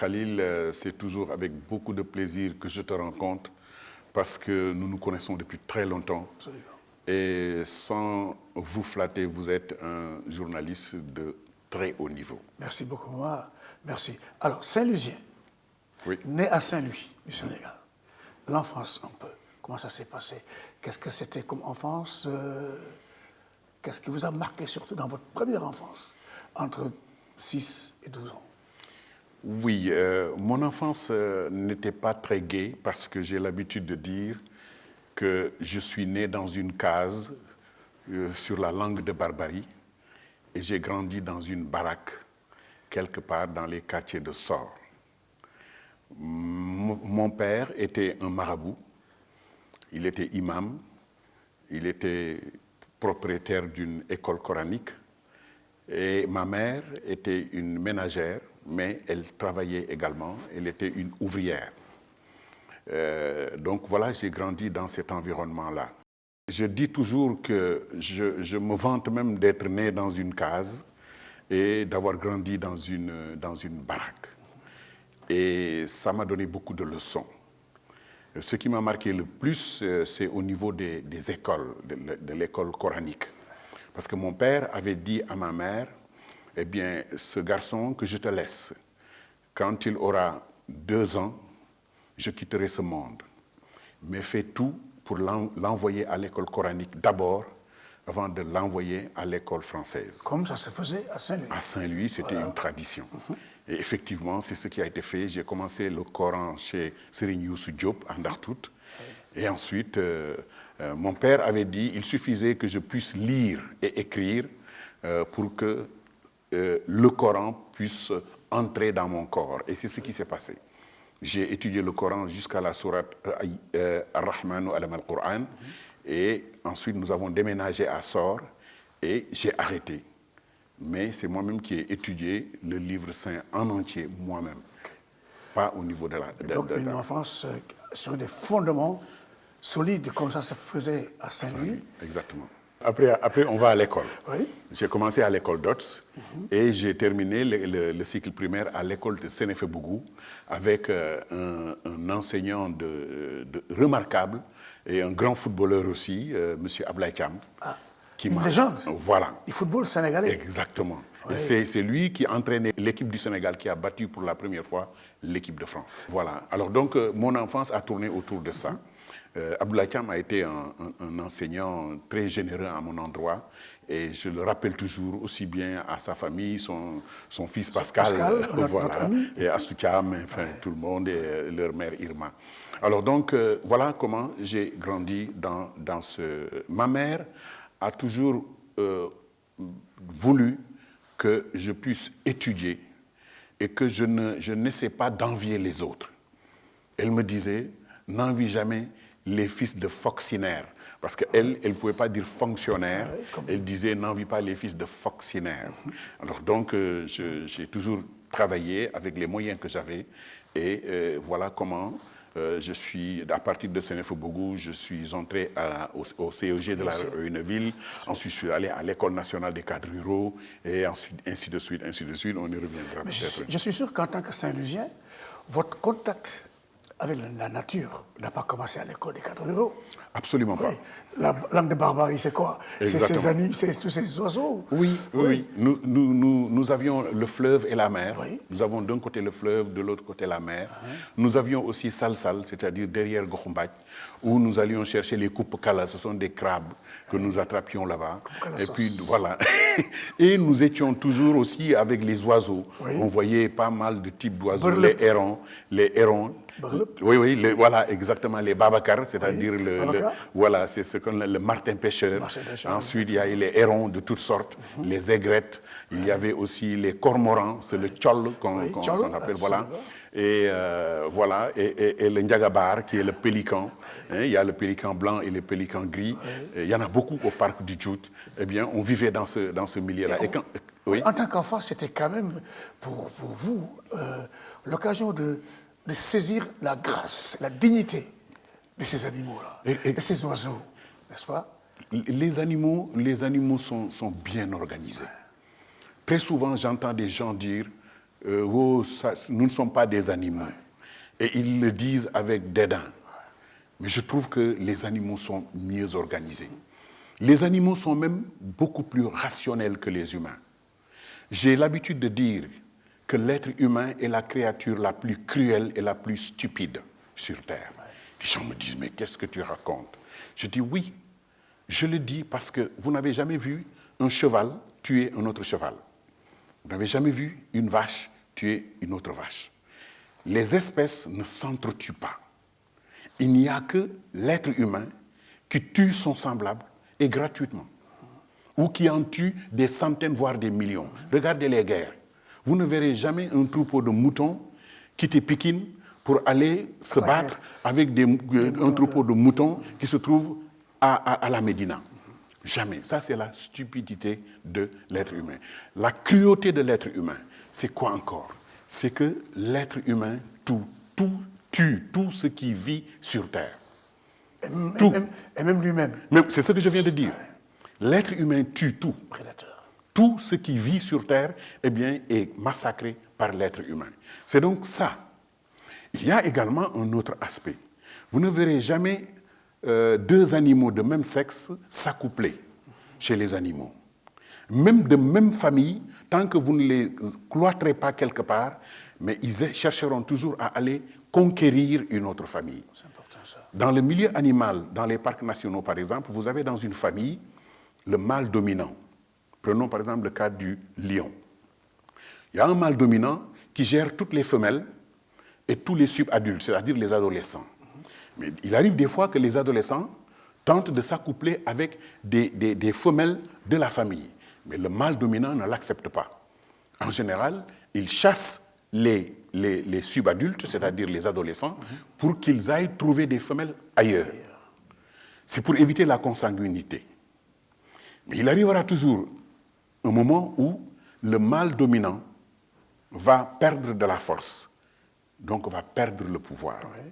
Khalil, c'est toujours avec beaucoup de plaisir que je te rencontre parce que nous nous connaissons depuis très longtemps. Absolument. Et sans vous flatter, vous êtes un journaliste de très haut niveau. Merci beaucoup, moi. Merci. Alors, Saint-Lusien, Oui. né à Saint-Louis, du Sénégal. L'enfance, un peu. Comment ça s'est passé? Qu'est-ce que c'était comme enfance? Qu'est-ce qui vous a marqué, surtout dans votre première enfance, entre 6 et 12 ans? Oui, mon enfance n'était pas très gaie parce que j'ai l'habitude de dire que je suis né dans une case sur la langue de Barbarie et j'ai grandi dans une baraque quelque part dans les quartiers de Sor. Mon père était un marabout, il était imam, il était propriétaire d'une école coranique et ma mère était une ménagère, mais elle travaillait également, elle était une ouvrière. Donc voilà, j'ai grandi dans cet environnement-là. Je dis toujours que je me vante même d'être né dans une case et d'avoir grandi dans une baraque. Et ça m'a donné beaucoup de leçons. Ce qui m'a marqué le plus, c'est au niveau des écoles, de l'école coranique. Parce que mon père avait dit à ma mère, eh bien, ce garçon que je te laisse, quand il aura 2 ans, je quitterai ce monde. Mais fais tout pour l'envoyer à l'école coranique d'abord, avant de l'envoyer à l'école française. Comme ça se faisait à Saint-Louis? À Saint-Louis, c'était une tradition. Et effectivement, c'est ce qui a été fait. J'ai commencé le Coran chez Serigne Youssou Diop, à Ndartout. Et ensuite, mon père avait dit il suffisait que je puisse lire et écrire pour que le Coran puisse entrer dans mon corps. Et c'est ce qui s'est passé. J'ai étudié le Coran jusqu'à la sourate Ar-Rahmanu alam al-Qur'an. Et ensuite, nous avons déménagé à Sor et j'ai arrêté. Mais c'est moi-même qui ai étudié le livre saint en entier, moi-même. Pas au niveau de la... Donc, une enfance sur des fondements solides, comme ça se faisait à Saint-Louis. Exactement. Après, on va à l'école. Oui. J'ai commencé à l'école d'Otz et j'ai terminé le cycle primaire à l'école de Sénéfé-Bougou avec un enseignant remarquable et un grand footballeur aussi, M. Ablaye Thiam. Ah, une légende. Voilà. Du football sénégalais. Exactement. Oui. Et c'est lui qui entraînait l'équipe du Sénégal qui a battu pour la première fois l'équipe de France. Voilà. Alors donc, mon enfance a tourné autour de ça. Abdoulaye Thiam a été un enseignant très généreux à mon endroit et je le rappelle toujours aussi bien à sa famille, son fils Pascal, voilà, et Astou Thiam, enfin tout le monde et leur mère Irma. Alors donc voilà comment j'ai grandi dans ce... Ma mère a toujours voulu que je puisse étudier et que je n'essaie pas d'envier les autres. Elle me disait, n'envie jamais les fils de fonctionnaires. Parce qu'elle ne pouvait pas dire fonctionnaire, elle disait n'envie pas les fils de fonctionnaires. Alors donc, j'ai toujours travaillé avec les moyens que j'avais et voilà comment je suis, à partir de Sénéfé-Bougou, je suis entré au CEG de la Réunion-Ville, ensuite je suis allé à l'École nationale des cadres ruraux et ensuite, ainsi de suite, on y reviendra peut-être. Je suis sûr qu'en tant que Saint-Lusien, votre contact avec la nature n'a pas commencé à l'école des cadres ruraux. Absolument pas. Oui. La langue de Barbarie, c'est quoi? C'est tous ces oiseaux. Oui. Nous avions le fleuve et la mer. Oui. Nous avons d'un côté le fleuve, de l'autre côté la mer. Nous avions aussi Salsal, c'est-à-dire derrière Gokhumbac, où nous allions chercher les coupes kala. Ce sont des crabes que nous attrapions là-bas. Et puis voilà. Et nous étions toujours aussi avec les oiseaux. Oui. On voyait pas mal de types d'oiseaux, les hérons. Oui, voilà, exactement, les babakars, c'est-à-dire voilà, c'est ce qu'on le martin pêcheur. Ensuite, il y a les hérons de toutes sortes, les aigrettes, il y avait aussi les cormorans, c'est le tchol qu'on appelle, voilà. Et voilà, et le ndiagabar qui est le pélican. Il y a le pélican blanc et le pélican gris. Il y en a beaucoup au parc du Djout. Eh bien, on vivait dans ce milieu-là. En tant qu'enfant, c'était quand même pour vous l'occasion de saisir la grâce, la dignité de ces animaux-là, de ces oiseaux, n'est-ce pas? Les animaux sont bien organisés. Très souvent, j'entends des gens dire Oh, nous ne sommes pas des animaux. Et ils le disent avec dédain. Mais je trouve que les animaux sont mieux organisés. Les animaux sont même beaucoup plus rationnels que les humains. J'ai l'habitude de dire que l'être humain est la créature la plus cruelle et la plus stupide sur Terre. Les gens me disent, mais qu'est-ce que tu racontes? Je dis oui, je le dis parce que vous n'avez jamais vu un cheval tuer un autre cheval. Vous n'avez jamais vu une vache tuer une autre vache. Les espèces ne s'entretuent pas. Il n'y a que l'être humain qui tue son semblable et gratuitement, ou qui en tue des centaines, voire des millions. Regardez les guerres. Vous ne verrez jamais un troupeau de moutons quitter Pékin pour aller se battre avec un troupeau de moutons qui se trouve à la Médina. Jamais. Ça, c'est la stupidité de l'être humain. La cruauté de l'être humain, c'est quoi encore? C'est que l'être humain tue tout ce qui vit sur Terre. Et même lui-même. C'est ce que je viens de dire. L'être humain tue tout. Prédateur. Tout ce qui vit sur Terre, eh bien, est massacré par l'être humain. C'est donc ça. Il y a également un autre aspect. Vous ne verrez jamais deux animaux de même sexe s'accoupler chez les animaux. Même de même famille, tant que vous ne les cloîtrez pas quelque part, mais ils chercheront toujours à aller conquérir une autre famille. C'est important ça. Dans le milieu animal, dans les parcs nationaux par exemple, vous avez dans une famille le mâle dominant. Prenons par exemple le cas du lion. Il y a un mâle dominant qui gère toutes les femelles et tous les subadultes, c'est-à-dire les adolescents. Mais il arrive des fois que les adolescents tentent de s'accoupler avec des femelles de la famille. Mais le mâle dominant ne l'accepte pas. En général, il chasse les subadultes, c'est-à-dire les adolescents, pour qu'ils aillent trouver des femelles ailleurs. C'est pour éviter la consanguinité. Mais il arrivera toujours un moment où le mâle dominant va perdre de la force, donc va perdre le pouvoir. Oui.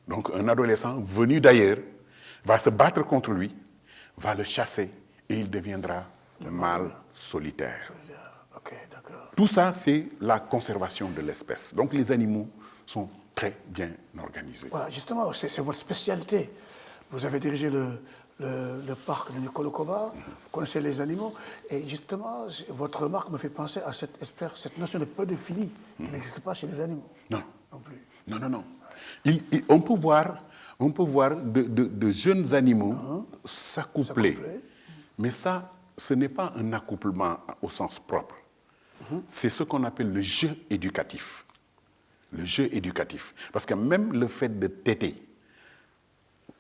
Donc un adolescent venu d'ailleurs va se battre contre lui, va le chasser et il deviendra le mâle solitaire. Okay, d'accord. Tout ça, c'est la conservation de l'espèce. Donc les animaux sont très bien organisés. Voilà, justement, c'est votre spécialité. Vous avez dirigé le parc de Nicolocoba, vous connaissez les animaux, et justement, votre remarque me fait penser à cette notion de pédophilie qui n'existe pas chez les animaux. Non. Non plus. Non. On peut voir de jeunes animaux s'accoupler. Mais ça, ce n'est pas un accouplement au sens propre. C'est ce qu'on appelle le jeu éducatif. Le jeu éducatif. Parce que même le fait de téter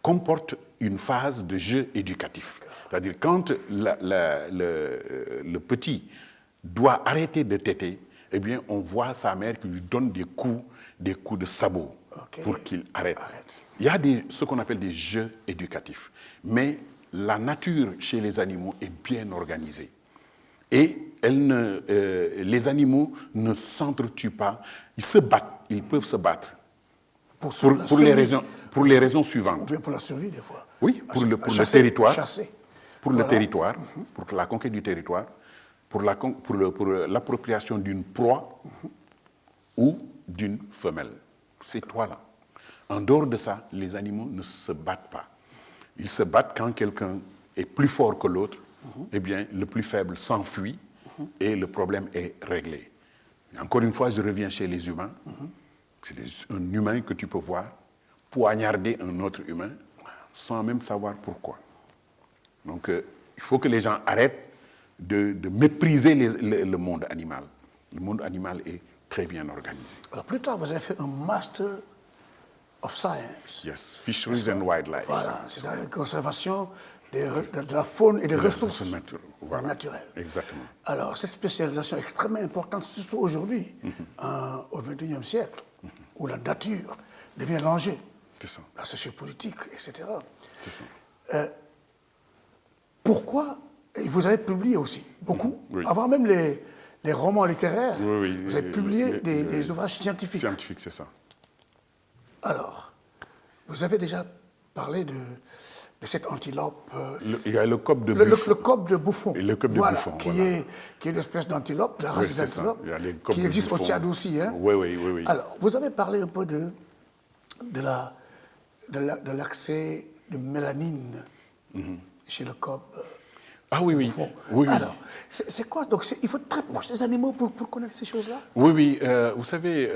comporte une phase de jeu éducatif. C'est-à-dire quand le petit doit arrêter de téter, eh bien, on voit sa mère qui lui donne des coups de sabot pour qu'il arrête. Il y a ce qu'on appelle des jeux éducatifs. Mais la nature chez les animaux est bien organisée. Et les animaux ne s'entretuent pas. Ils se battent, ils peuvent se battre. Pour les raisons suivantes. Ou bien pour la survie, des fois. Oui, pour le territoire. Chasser. Pour le territoire, pour la conquête du territoire, pour l'appropriation d'une proie ou d'une femelle. Ces trois-là. En dehors de ça, les animaux ne se battent pas. Ils se battent quand quelqu'un est plus fort que l'autre, eh bien, le plus faible s'enfuit et le problème est réglé. Encore une fois, je reviens chez les humains. C'est un humain que tu peux voir poignarder un autre humain sans même savoir pourquoi. Donc, il faut que les gens arrêtent de mépriser le monde animal. Le monde animal est très bien organisé. Alors, plus tard, vous avez fait un Master of Science. Yes, Fisheries and Wildlife. Voilà, c'est la conservation de la faune et des ressources naturelles. Exactement. Alors, cette spécialisation est extrêmement importante, surtout aujourd'hui, au XXIe siècle, où la nature devient l'enjeu. C'est ça. La sociopolitique, etc. C'est ça. Pourquoi, et vous avez publié aussi, beaucoup, oui. avant même les romans littéraires, oui, vous avez publié des ouvrages scientifiques. Scientifiques, c'est ça. Alors, vous avez déjà parlé de cette antilope. Il y a le cob de Le buffon. cob de bouffon. Et le cob de voilà, buffon, qui voilà. est une espèce d'antilope, de la race Oui, des c'est ça. antilopes, Il y a les cobs qui de existe au buffon. Tchad aussi. Hein. Oui, oui, oui, oui. Alors, vous avez parlé un peu de l'accès de mélanine chez le cob. Ah oui, oui. Bouffon. Oui, oui. Alors, c'est quoi? Donc, il faut être très proche des animaux pour connaître ces choses-là? Oui, oui. Vous savez,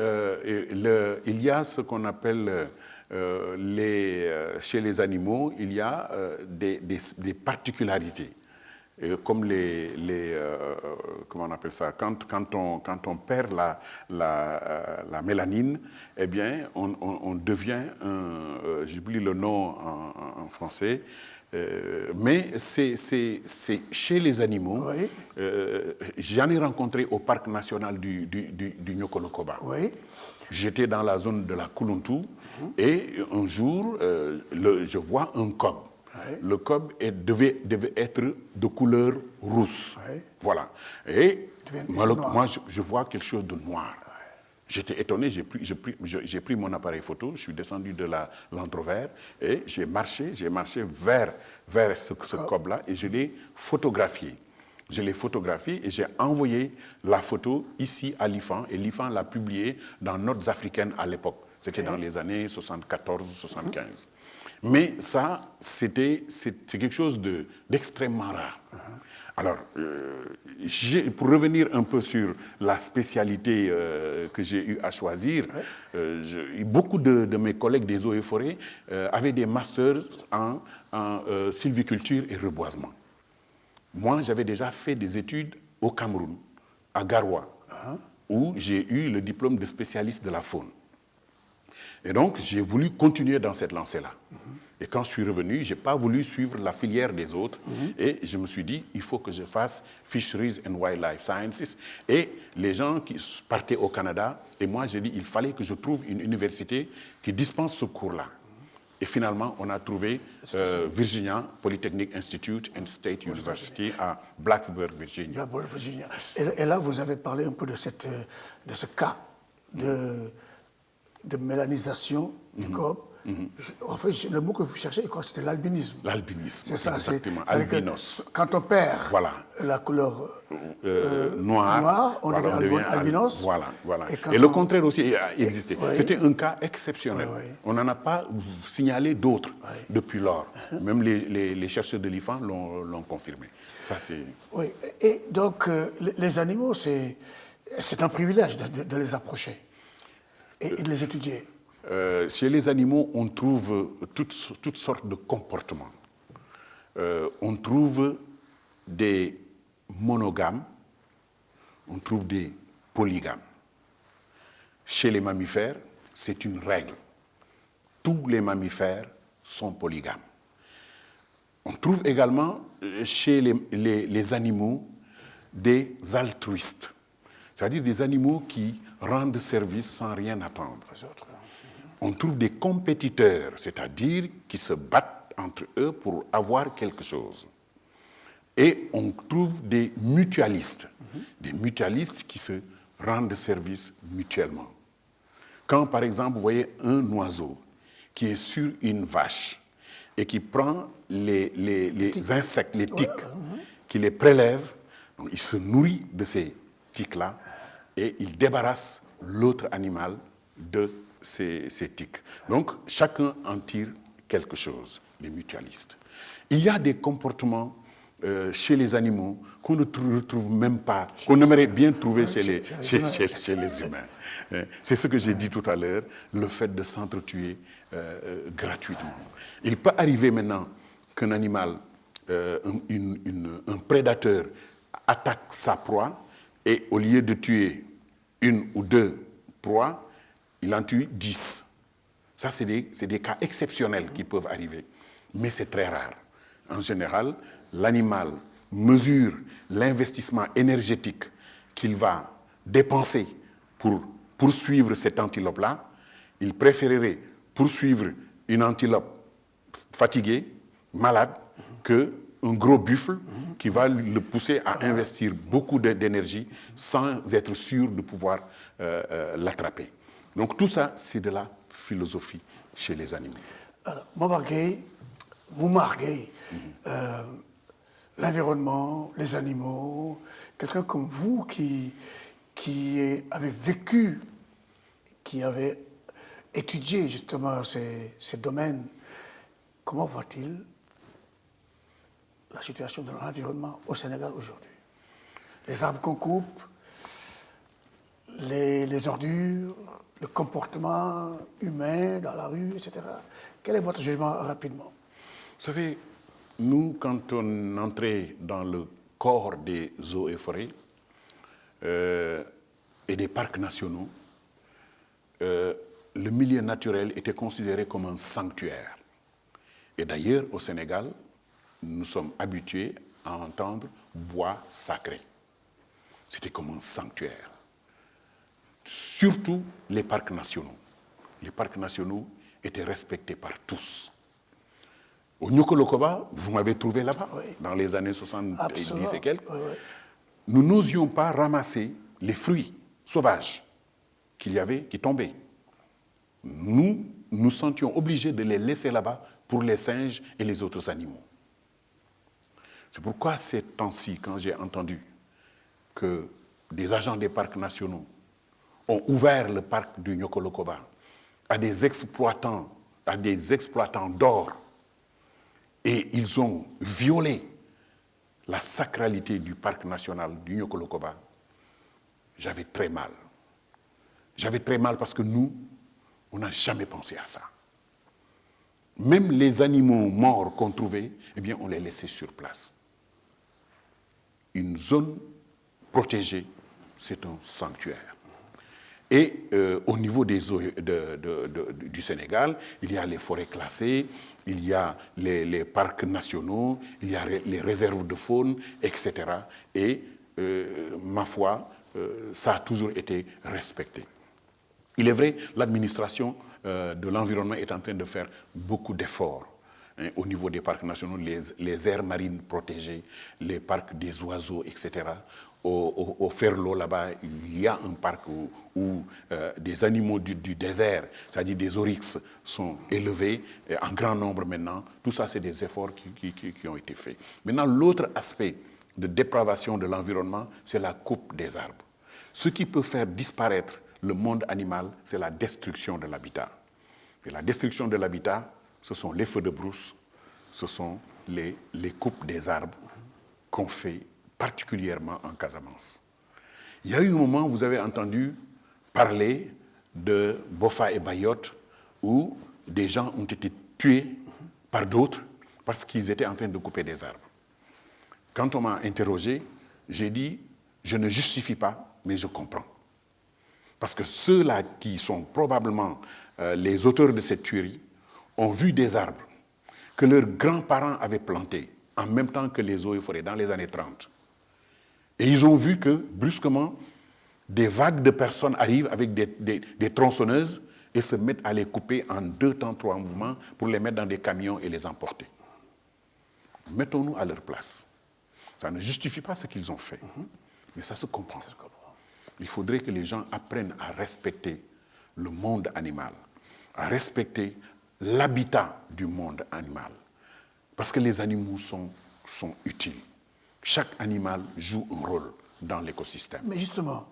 il y a ce qu'on appelle chez les animaux, il y a des particularités. Comme comment on appelle ça, quand on perd la mélanine, eh bien, on devient j'oublie le nom en français, mais c'est chez les animaux. Oui. J'en ai rencontré au parc national du Nyokolokoba. Oui. J'étais dans la zone de la Kuluntu et un jour, je vois un cob. Oui. Le cob devait être de couleur rousse. Oui. Voilà. Et noir. moi, je vois quelque chose de noir. J'étais étonné, j'ai pris mon appareil photo, je suis descendu de l'entrevert et j'ai marché vers ce cob-là et je l'ai photographié. Je l'ai photographié et j'ai envoyé la photo ici à l'IFAN et l'IFAN l'a publiée dans Notes africaines à l'époque. C'était dans les années 74-75. Mais ça, c'est quelque chose d'extrêmement rare. Alors, pour revenir un peu sur la spécialité que j'ai eu à choisir, beaucoup de mes collègues des eaux et forêts avaient des masters en sylviculture et reboisement. Moi, j'avais déjà fait des études au Cameroun, à Garoua, où j'ai eu le diplôme de spécialiste de la faune. Et donc, j'ai voulu continuer dans cette lancée-là. Et quand je suis revenu, je n'ai pas voulu suivre la filière des autres. Et je me suis dit, il faut que je fasse Fisheries and Wildlife Sciences. Et les gens qui partaient au Canada, et moi, j'ai dit, il fallait que je trouve une université qui dispense ce cours-là. Et finalement, on a trouvé Virginia Polytechnic Institute and State University à Blacksburg, Virginia. Blacksburg, Virginia. Et là, vous avez parlé un peu de ce cas de mélanisation du cob. En fait, le mot que vous cherchez, je crois que c'était l'albinisme. L'albinisme, c'est ça, exactement. Albinos. Quand on perd la couleur noire, on devient albinos. Voilà. Et le contraire aussi a existé. C'était un cas exceptionnel. On n'en a pas signalé d'autres depuis lors. Même les chercheurs de l'IFAN l'ont confirmé. Ça, c'est... Oui, et donc les animaux, c'est un privilège de les approcher et de les étudier. Chez les animaux, on trouve toutes sortes de comportements. On trouve des monogames, on trouve des polygames. Chez les mammifères, c'est une règle. Tous les mammifères sont polygames. On trouve également chez les animaux des altruistes, c'est-à-dire des animaux qui rendent service sans rien attendre. On trouve des compétiteurs, c'est-à-dire qui se battent entre eux pour avoir quelque chose. Et on trouve des mutualistes qui se rendent service mutuellement. Quand, par exemple, vous voyez un oiseau qui est sur une vache et qui prend les insectes, les tiques, qui les prélève, donc il se nourrit de ces tiques-là et il débarrasse l'autre animal de ces tiques. Donc, chacun en tire quelque chose, les mutualistes. Il y a des comportements chez les animaux qu'on ne retrouve même pas, qu'on aimerait bien trouver chez les humains. C'est ce que j'ai dit tout à l'heure, le fait de s'entretuer gratuitement. Il peut arriver maintenant qu'un animal, un prédateur, attaque sa proie et au lieu de tuer une ou deux proies, il en tue 10. Ça, c'est des cas exceptionnels qui peuvent arriver, mais c'est très rare. En général, l'animal mesure l'investissement énergétique qu'il va dépenser pour poursuivre cette antilope-là. Il préférerait poursuivre une antilope fatiguée, malade, qu'un gros buffle qui va le pousser à investir beaucoup d'énergie sans être sûr de pouvoir l'attraper. Donc tout ça, c'est de la philosophie chez les animaux. Alors, Momar Gueye, vous marquez l'environnement, les animaux, quelqu'un comme vous qui avez vécu, qui avait étudié justement ces domaines, comment voit-il la situation de l'environnement au Sénégal aujourd'hui? Les arbres qu'on coupe, les ordures, le comportement humain dans la rue, etc. Quel est votre jugement rapidement? Vous savez, nous, quand on entrait dans le corps des eaux et forêts et des parcs nationaux, le milieu naturel était considéré comme un sanctuaire. Et d'ailleurs, au Sénégal, nous sommes habitués à entendre bois sacré. C'était comme un sanctuaire. Surtout les parcs nationaux. Les parcs nationaux étaient respectés par tous. Au Nyokolokoba, vous m'avez trouvé là-bas, oui, dans les années 70 Absolument. Et quelques. Oui, oui. Nous n'osions pas ramasser les fruits sauvages qu'il y avait, qui tombaient. Nous nous sentions obligés de les laisser là-bas pour les singes et les autres animaux. C'est pourquoi ces temps-ci, quand j'ai entendu que des agents des parcs nationaux ont ouvert le parc du Nyokolokoba à des exploitants d'or, et ils ont violé la sacralité du parc national du Nyokolokoba, j'avais très mal. J'avais très mal parce que nous, on n'a jamais pensé à ça. Même les animaux morts qu'on trouvait, eh bien, on les laissait sur place. Une zone protégée, c'est un sanctuaire. Et au niveau des eaux du Sénégal, il y a les forêts classées, il y a les parcs nationaux, il y a les réserves de faune, etc. Et ma foi, ça a toujours été respecté. Il est vrai, l'administration de l'environnement est en train de faire beaucoup d'efforts au niveau des parcs nationaux, les aires marines protégées, les parcs des oiseaux, etc. Au Ferlo, là-bas, il y a un parc où des animaux du désert, c'est-à-dire des oryx, sont élevés en grand nombre maintenant. Tout ça, c'est des efforts qui ont été faits. Maintenant, l'autre aspect de dépravation de l'environnement, c'est la coupe des arbres. Ce qui peut faire disparaître le monde animal, c'est la destruction de l'habitat. Et la destruction de l'habitat, ce sont les feux de brousse, ce sont les coupes des arbres qu'on fait particulièrement en Casamance. Il y a eu un moment où vous avez entendu parler de Bofa et Bayotte, où des gens ont été tués par d'autres parce qu'ils étaient en train de couper des arbres. Quand on m'a interrogé, j'ai dit, je ne justifie pas, mais je comprends. Parce que ceux-là qui sont probablement les auteurs de cette tuerie ont vu des arbres que leurs grands-parents avaient plantés en même temps que les eaux et forêts dans les années 30. Et ils ont vu que, brusquement, des vagues de personnes arrivent avec des tronçonneuses et se mettent à les couper en 2 temps, 3 mouvements pour les mettre dans des camions et les emporter. Mettons-nous à leur place. Ça ne justifie pas ce qu'ils ont fait, mais ça se comprend. Il faudrait que les gens apprennent à respecter le monde animal, à respecter l'habitat du monde animal. Parce que les animaux sont utiles. Chaque animal joue un rôle dans l'écosystème. Mais justement,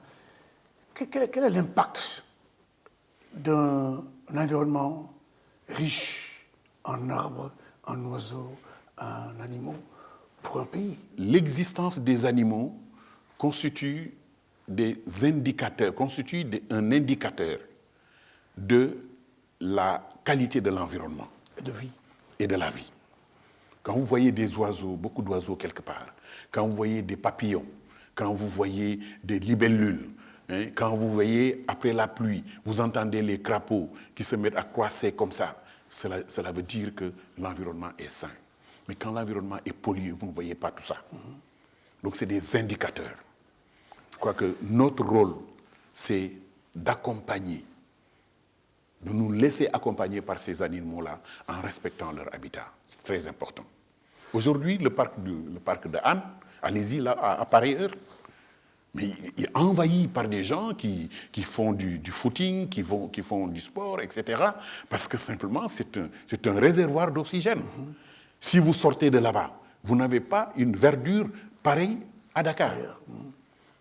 quel est l'impact d'un environnement riche en arbres, en oiseaux, en animaux pour un pays? L'existence des animaux constitue un indicateur de la qualité de l'environnement. Et de vie. Et de la vie. Quand vous voyez des oiseaux, beaucoup d'oiseaux quelque part, quand vous voyez des papillons, quand vous voyez des libellules, quand vous voyez, après la pluie, vous entendez les crapauds qui se mettent à croisser comme ça, cela veut dire que l'environnement est sain. Mais quand l'environnement est pollué, vous ne voyez pas tout ça. Donc c'est des indicateurs. Je crois que notre rôle, c'est d'accompagner, de nous laisser accompagner par ces animaux-là en respectant leur habitat. C'est très important. Aujourd'hui, le parc de Hann, allez-y là, à pareille heure, mais il est envahi par des gens qui font du footing, qui font du sport, etc. Parce que simplement, c'est un réservoir d'oxygène. Si vous sortez de là-bas, vous n'avez pas une verdure pareille à Dakar.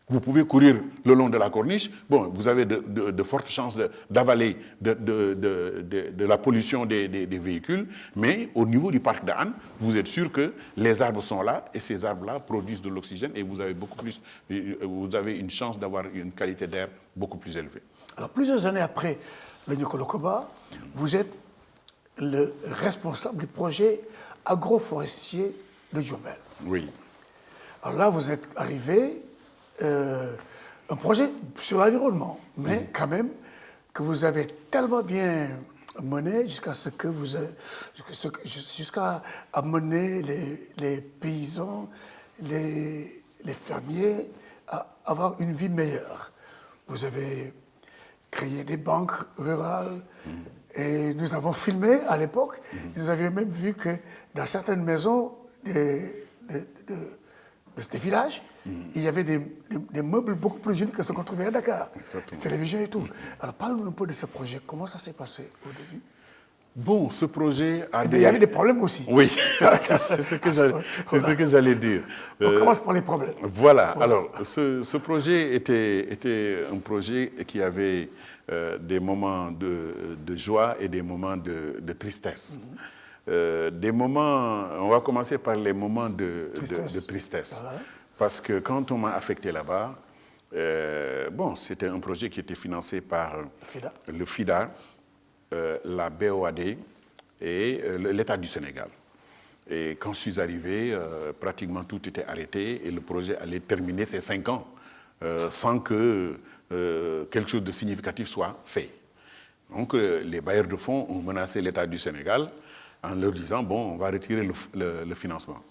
Vous pouvez courir le long de la corniche. Bon, vous avez de fortes chances d'avaler de la pollution des véhicules, mais au niveau du parc d'Anne, vous êtes sûr que les arbres sont là et ces arbres-là produisent de l'oxygène et vous avez une chance d'avoir une qualité d'air beaucoup plus élevée. Alors, plusieurs années après le Niokolo-Koba, vous êtes le responsable du projet agroforestier de Diourbel. Oui. Alors là, vous êtes arrivé, un projet sur l'environnement, mais quand même que vous avez tellement bien mené jusqu'à ce que vous jusqu'à amener les paysans, les fermiers à avoir une vie meilleure. Vous avez créé des banques rurales et nous avons filmé à l'époque. Nous avions même vu que dans certaines maisons des villages, il y avait des meubles beaucoup plus jolis que ce qu'on trouvait à Dakar. Exactement. Des télévisions et tout. Alors parle-nous un peu de ce projet. Comment ça s'est passé au début? Bon, ce projet a Il y avait des problèmes aussi. Oui, c'est ce que j'allais dire. On commence par les problèmes. Voilà. Alors, ce projet était un projet qui avait des moments de joie et des moments de tristesse. Des moments, on va commencer par les moments de tristesse. Voilà. Parce que quand on m'a affecté là-bas, bon, c'était un projet qui était financé par le FIDA, la BOAD et l'État du Sénégal. Et quand je suis arrivé, pratiquement tout était arrêté et le projet allait terminer ses 5 ans sans que quelque chose de significatif soit fait. Donc les bailleurs de fonds ont menacé l'État du Sénégal en leur disant, bon, on va retirer le financement.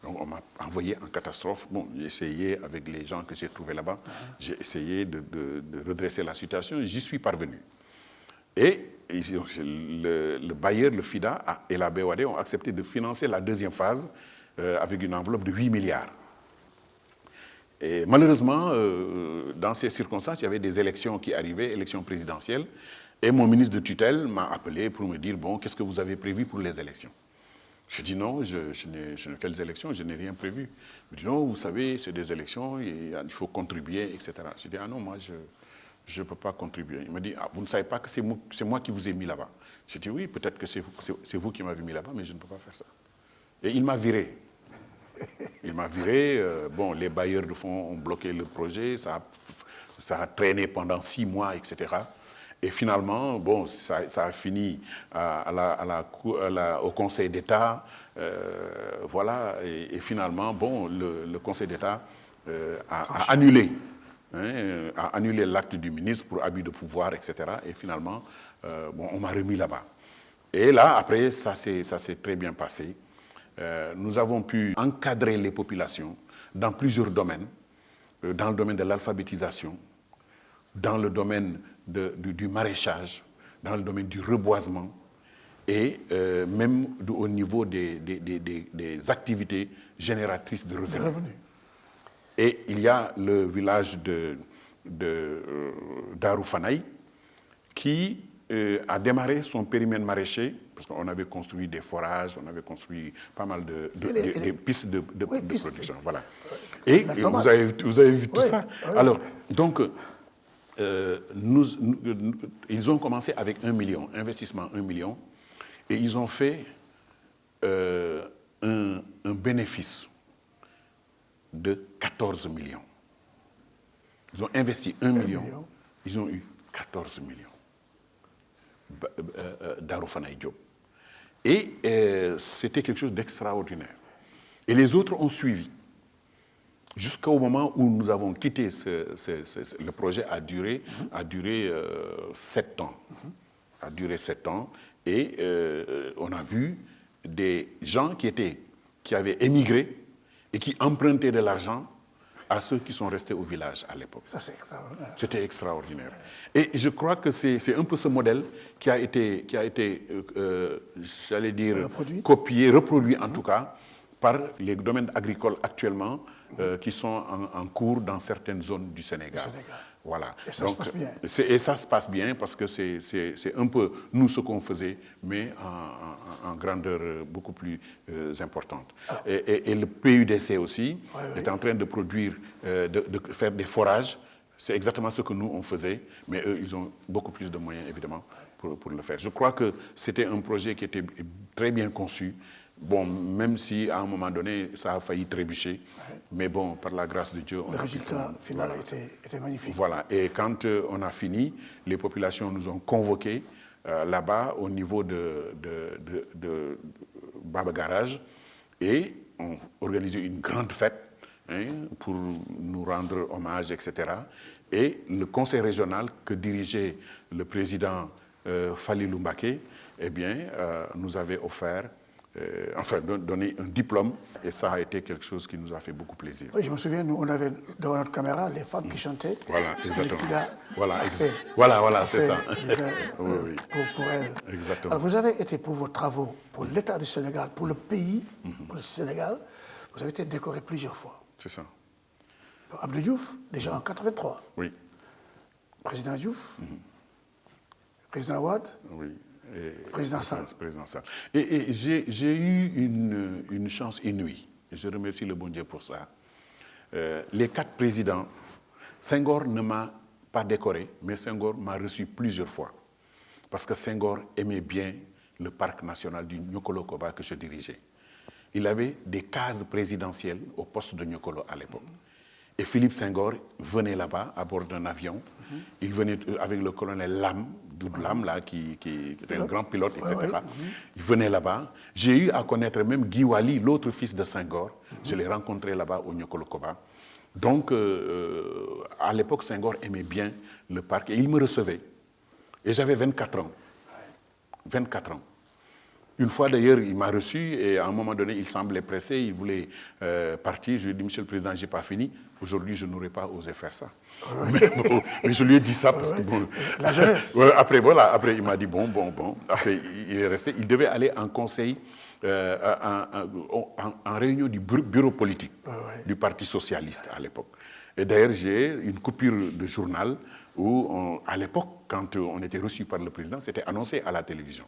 Donc on m'a envoyé en catastrophe. Bon, j'ai essayé avec les gens que j'ai trouvés là-bas, j'ai essayé de redresser la situation, j'y suis parvenu. Et le bailleur, le FIDA et la BOAD ont accepté de financer la deuxième phase avec une enveloppe de 8 milliards. Et malheureusement, dans ces circonstances, il y avait des élections qui arrivaient, élections présidentielles, et mon ministre de tutelle m'a appelé pour me dire, bon, qu'est-ce que vous avez prévu pour les élections? Je dis non, quelles élections? Je n'ai rien prévu. Il me dit non, vous savez, c'est des élections, il faut contribuer, etc. Je dis ah non, moi je ne peux pas contribuer. Il me dit, ah, vous ne savez pas que c'est moi qui vous ai mis là-bas. Je dis oui, peut-être que c'est vous qui m'avez mis là-bas, mais je ne peux pas faire ça. Et il m'a viré. Il m'a viré. Bon, les bailleurs de fonds ont bloqué le projet, ça a traîné pendant 6 mois, etc. Et finalement, bon, ça a fini au Conseil d'État, voilà. Et finalement, bon, le Conseil d'État a annulé. A annulé l'acte du ministre pour abus de pouvoir, etc. Et finalement, bon, on m'a remis là-bas. Et là, après, ça s'est très bien passé. Nous avons pu encadrer les populations dans plusieurs domaines, dans le domaine de l'alphabétisation, dans le domaine du maraîchage, dans le domaine du reboisement et même au niveau des activités génératrices de revenus. Et il y a le village de Daroufanaï qui a démarré son périmètre maraîcher, parce qu'on avait construit des forages, on avait construit pas mal de pistes de production. Voilà. Et vous avez vu tout ça. Alors, donc, ils ont commencé avec 1 million, investissement 1 million, et ils ont fait un bénéfice de 14 millions. Ils ont investi 1 million, ils ont eu 14 millions. Daroufanaï Diop. Et c'était quelque chose d'extraordinaire. Et les autres ont suivi. Jusqu'au moment où nous avons quitté le projet a duré 7 ans. A duré 7 ans. Et on a vu des gens qui avaient émigré et qui empruntaient de l'argent à ceux qui sont restés au village à l'époque. Ça, c'est extraordinaire. C'était extraordinaire. Et je crois que c'est un peu ce modèle qui a été j'allais dire, reproduit en tout cas, par les domaines agricoles actuellement qui sont en cours dans certaines zones du Sénégal. Voilà. Et ça se passe bien. Et ça se passe bien parce que c'est un peu nous ce qu'on faisait, mais en grandeur beaucoup plus importante. Et le PUDC aussi est en train de produire, de faire des forages. C'est exactement ce que nous, on faisait, mais eux, ils ont beaucoup plus de moyens, évidemment, pour le faire. Je crois que c'était un projet qui était très bien conçu. Bon, même si, à un moment donné, ça a failli trébucher, mais bon, par la grâce de Dieu... Le résultat final était magnifique. Voilà, et quand on a fini, les populations nous ont convoqués là-bas, au niveau de Baba Garage, et ont organisé une grande fête, pour nous rendre hommage, etc. Et le conseil régional que dirigeait le président Falilou Mbaké, eh bien, nous avait offert, donné un diplôme, et ça a été quelque chose qui nous a fait beaucoup plaisir. Oui, je me souviens, nous, on avait devant notre caméra les femmes qui chantaient. Voilà, exactement. Voilà, c'est ça. Oui. Pour elles. Exactement. Alors, vous avez été, pour vos travaux, pour l'État du Sénégal, pour le pays, pour le Sénégal, vous avez été décoré plusieurs fois. C'est ça. Abdou Diouf, déjà en 83. Oui. Président Diouf. Président Wade. Oui. Président Sall. Et j'ai eu une chance inouïe. Je remercie le bon Dieu pour ça. Les 4 présidents, Senghor ne m'a pas décoré, mais Senghor m'a reçu plusieurs fois. Parce que Senghor aimait bien le parc national du Niokolo-Koba que je dirigeais. Il avait des cases présidentielles au poste de Niokolo à l'époque. Et Philippe Senghor venait là-bas à bord d'un avion. Il venait avec le colonel Lam, Doudou Lam, là, qui était un grand pilote, etc. Il venait là-bas. J'ai eu à connaître même Guy Wali, l'autre fils de Senghor. Je l'ai rencontré là-bas au Niokolo-Koba. Donc, à l'époque, Senghor aimait bien le parc et il me recevait. Et j'avais 24 ans. 24 ans. Une fois d'ailleurs, il m'a reçu et à un moment donné, il semblait pressé, il voulait partir. Je lui ai dit, Monsieur le Président, je n'ai pas fini. Aujourd'hui, je n'aurais pas osé faire ça. Mais je lui ai dit ça parce que... Bon, la jeunesse. Après, il m'a dit, bon. Après, il est resté. Il devait aller en conseil, en réunion du bureau politique du Parti socialiste à l'époque. Et d'ailleurs, j'ai une coupure de journal où, à l'époque, quand on était reçu par le président, c'était annoncé à la télévision.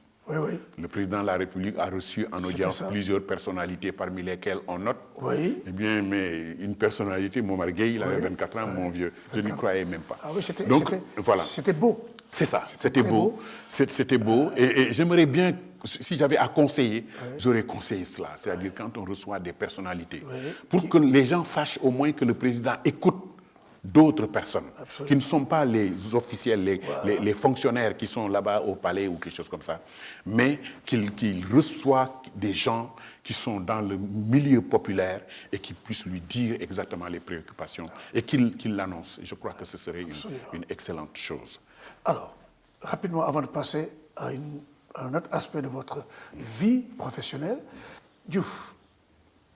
Le président de la République a reçu en audience plusieurs personnalités, parmi lesquelles on note. Eh bien, mais une personnalité, Momar Gueye, il avait 24 ans, mon vieux. Je n'y croyais même pas. Donc, voilà. C'était beau. C'est ça, c'était beau. C'était beau. Et j'aimerais bien, si j'avais à conseiller, j'aurais conseillé cela. C'est-à-dire quand on reçoit des personnalités, pour que les gens sachent au moins que le président écoute d'autres personnes, qui ne sont pas les officiels, les fonctionnaires qui sont là-bas au palais ou quelque chose comme ça, mais qu'il reçoit des gens qui sont dans le milieu populaire et qui puissent lui dire exactement les préoccupations et qu'il l'annonce. Je crois que ce serait une excellente chose. Alors, rapidement, avant de passer à un autre aspect de votre vie professionnelle, Diouf,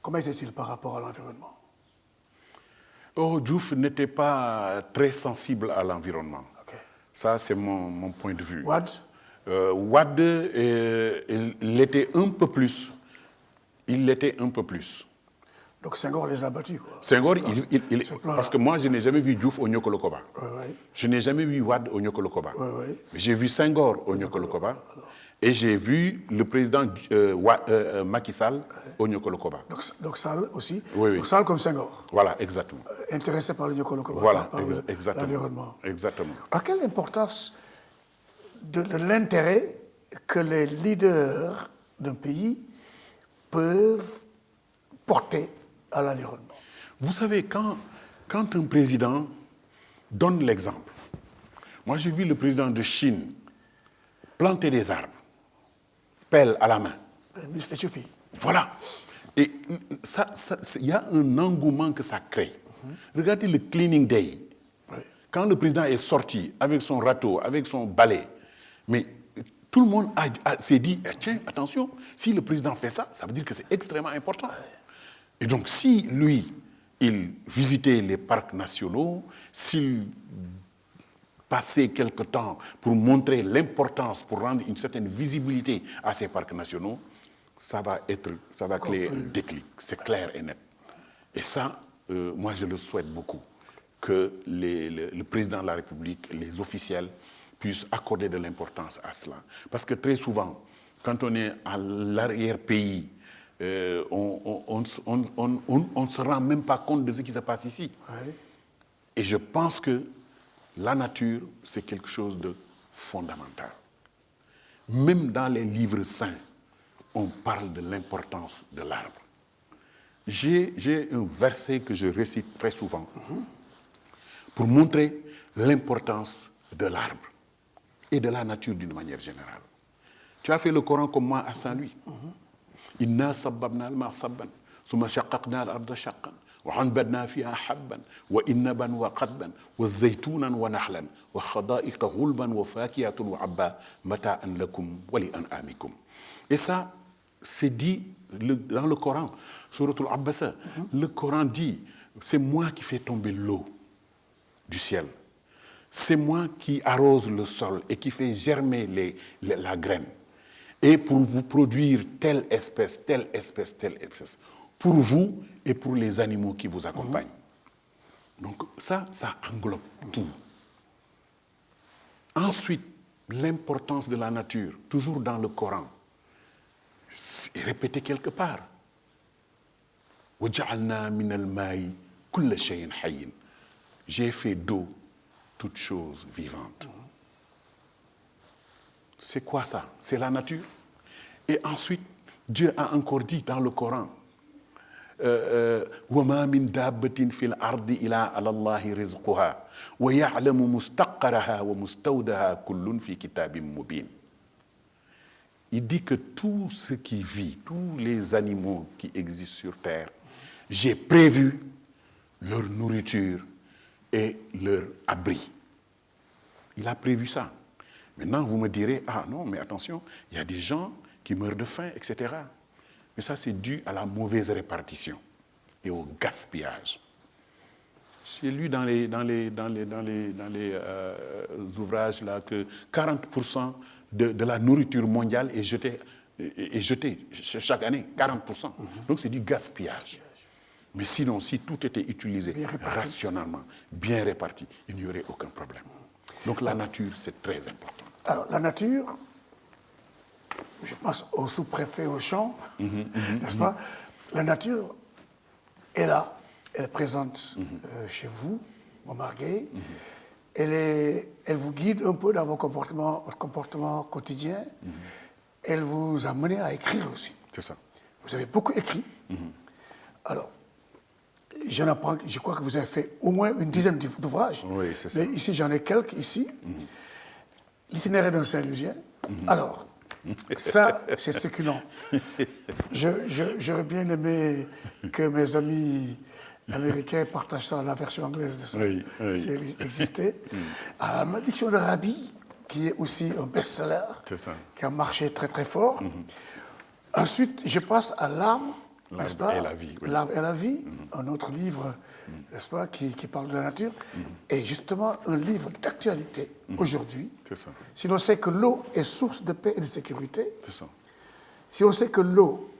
comment était-il par rapport à l'environnement? Diouf n'était pas très sensible à l'environnement. Ça, c'est mon point de vue. Wade Wade, il l'était un peu plus. Il l'était un peu plus. Donc Senghor les a battus, quoi. Senghor, parce que moi, je n'ai jamais vu Diouf au Niokolo-Koba. Je n'ai jamais vu Wade au Niokolo-Koba. J'ai vu Senghor au Niokolo-Koba. Et j'ai vu le président Macky Sall au Niokolo-Koba. Donc Sall aussi. Donc Sall comme Senghor. Voilà, exactement. Intéressé par le Niokolo-Koba. Voilà, par l'environnement. Exactement. À quelle importance de l'intérêt que les leaders d'un pays peuvent porter à l'environnement? Vous savez, quand un président donne l'exemple, moi j'ai vu le président de Chine planter des arbres, pelle à la main. Le ministre d'Éthiopie. Voilà. Et il y a un engouement que ça crée. Regardez le Cleaning Day. Quand le président est sorti avec son râteau, avec son balai, mais tout le monde s'est dit, tiens, attention, si le président fait ça, ça veut dire que c'est extrêmement important. Et donc, si lui, il visitait les parcs nationaux, s'il passait quelque temps pour montrer l'importance, pour rendre une certaine visibilité à ces parcs nationaux, ça va créer un déclic, c'est clair et net. Et ça, moi, je le souhaite beaucoup. que le président de la République, les officiels, puissent accorder de l'importance à cela. Parce que très souvent, quand on est à l'arrière-pays, on ne se rend même pas compte de ce qui se passe ici. Oui. Et je pense que la nature, c'est quelque chose de fondamental. Même dans les livres saints, on parle de l'importance de l'arbre. J'ai un verset que je récite très souvent pour montrer l'importance de l'arbre et de la nature d'une manière générale. Tu as fait le Coran comme moi à Saint-Louis. Inna sabbabna al-ma sabban, summa shaqqaqna al-arda shaqqan, wa anbadna fiha habban, wa innaban wa qadban, wa zaytunan wa nahlan, wa khada'iqa ghulban wa fakiyatun wa abba, mata'an lakum wa li an'amikum. Et ça, c'est dit dans le Coran, Suratul Abbasa. Le Coran dit, c'est moi qui fais tomber l'eau du ciel. C'est moi qui arrose le sol et qui fait germer la graine. Et pour vous produire telle espèce, pour vous et pour les animaux qui vous accompagnent. Donc ça englobe tout. Ensuite, l'importance de la nature, toujours dans le Coran, est répétée quelque part. وَجَعَلْنَا مِنَ الْمَاءِ كُلَّ شَيْءٍ حَيٍّ. J'ai fait d'eau toute chose vivante. C'est quoi ça? C'est la nature. Et ensuite, Dieu a encore dit dans le Coran, وَمَا مِن دَابَّةٍ فِي الْأَرْضِ إِلَّا عَلَى اللَّهِ رِزْقُهَا وَيَعْلَمُ مُسْتَقَرَّهَا وَمُسْتَوْدَهَا كُلٌّ فِي كِتَابٍ مُبِينٍ. Il dit que tout ce qui vit, tous les animaux qui existent sur terre, j'ai prévu leur nourriture et leur abri. Il a prévu ça. Maintenant, vous me direz, ah non, mais attention, il y a des gens qui meurent de faim, etc. Mais ça, c'est dû à la mauvaise répartition et au gaspillage. J'ai lu dans les ouvrages là, que 40% de la nourriture mondiale est jetée chaque année, 40%. Donc c'est du gaspillage. Mais sinon, si tout était utilisé rationnellement, bien réparti, il n'y aurait aucun problème. Donc la nature, c'est très important. Alors la nature, je pense au sous-préfet au champ, n'est-ce pas? La nature est là, elle est présente chez vous, Momar Gueye. Elle vous guide un peu dans votre comportement quotidien. Elle vous a mené à écrire aussi. C'est ça. Vous avez beaucoup écrit. Alors, je crois que vous avez fait au moins une dizaine d'ouvrages. Oui, c'est ça. Mais ici, j'en ai quelques ici. L'itinéraire d'un Saint-Lusien. Alors, ça, c'est succulent. J'aurais bien aimé que mes amis américains partagent ça, la version anglaise de ça. Oui. Si elle existait. La malédiction de Rabbi, qui est aussi un best-seller, qui a marché très très fort. Ensuite, je passe à L'Arbre, n'est-ce pas? Et la vie. Oui. L'Arbre et la vie, un autre livre, n'est-ce pas, qui parle de la nature. Et justement, un livre d'actualité aujourd'hui. C'est ça. Si l'on sait que l'eau est source de paix et de sécurité, C'est ça. si on sait que l'eau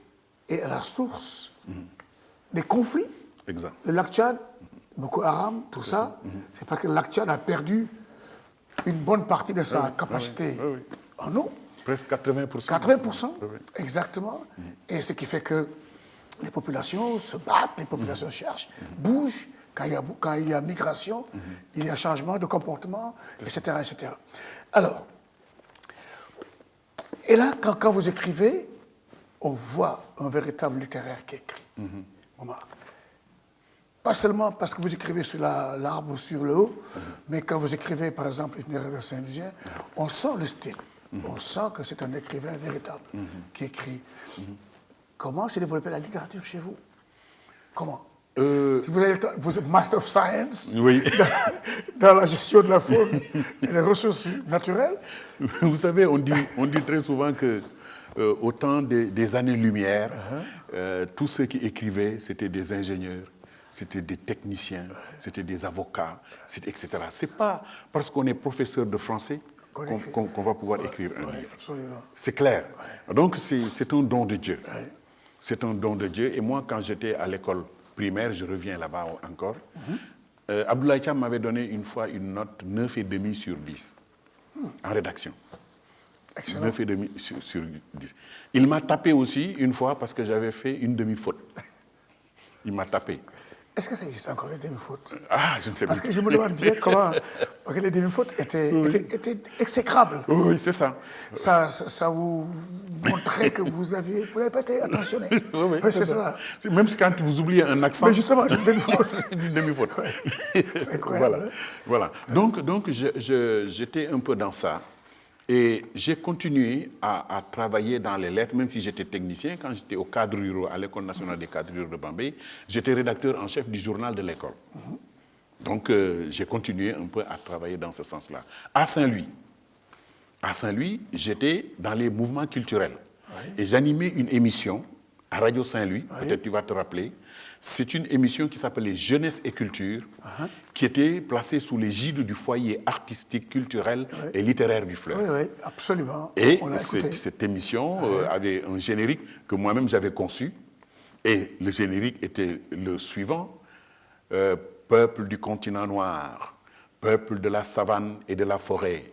est à la source des conflits, Exact. le lac Tchad, Boko Haram, tout ça, c'est parce que le lac Tchad a perdu une bonne partie de sa capacité en eau. Presque 80%. 80%, exactement. Et ce qui fait que les populations se battent, les populations cherchent, bougent. Quand il y a migration, il y a changement de comportement, etc., etc. Alors, et là, quand vous écrivez, on voit un véritable littéraire qui écrit. Pas seulement parce que vous écrivez sur l'arbre ou sur le haut, mais quand vous écrivez, par exemple, l'itinéraire de Saint-Lusien, on sent le style. On sent que c'est un écrivain véritable qui écrit. Comment s'est développée la littérature chez vous? Comment? Si vous êtes Master of Science dans la gestion de la faune et des ressources naturelles. Vous savez, on dit très souvent que au temps des années-lumière, tous ceux qui écrivaient, c'était des ingénieurs, c'était des techniciens, c'était des avocats, etc. Ce n'est pas parce qu'on est professeur de français qu'on va pouvoir écrire un livre. C'est clair. Donc c'est un don de Dieu. C'est un don de Dieu. Et moi, quand j'étais à l'école primaire, je reviens là-bas encore, Abdoulaye Thiam m'avait donné une fois une note 9,5 sur 10 en rédaction. Excellent. 9,5 sur 10. Il m'a tapé aussi une fois parce que j'avais fait une demi-faute. Il m'a tapé. Est-ce que ça existe encore, les demi-fautes? Ah, je ne sais pas. Parce que je me demande bien comment... Parce que les demi-fautes étaient exécrables. Oui, c'est ça. Ça vous montrait que vous n'avez pas été attentionné. Oui, c'est ça. Même quand vous oubliez un accent. Mais justement, j'ai une demi-faute. Une demi-faute. C'est incroyable. Voilà. Donc j'étais un peu dans ça. Et j'ai continué à travailler dans les lettres, même si j'étais technicien. Quand j'étais au cadre rural, à l'École nationale des cadres ruraux de Bambey, j'étais rédacteur en chef du journal de l'école. Donc j'ai continué un peu à travailler dans ce sens-là. À Saint-Louis, j'étais dans les mouvements culturels. Oui. Et j'animais une émission à Radio Saint-Louis, oui. Peut-être tu vas te rappeler. C'est une émission qui s'appelait Jeunesse et Culture, qui était placée sous l'égide du foyer artistique, culturel et littéraire du Fleuve. Oui, oui, absolument. Et cette émission avait un générique que moi-même j'avais conçu. Et le générique était le suivant. Peuple du continent noir, peuple de la savane et de la forêt,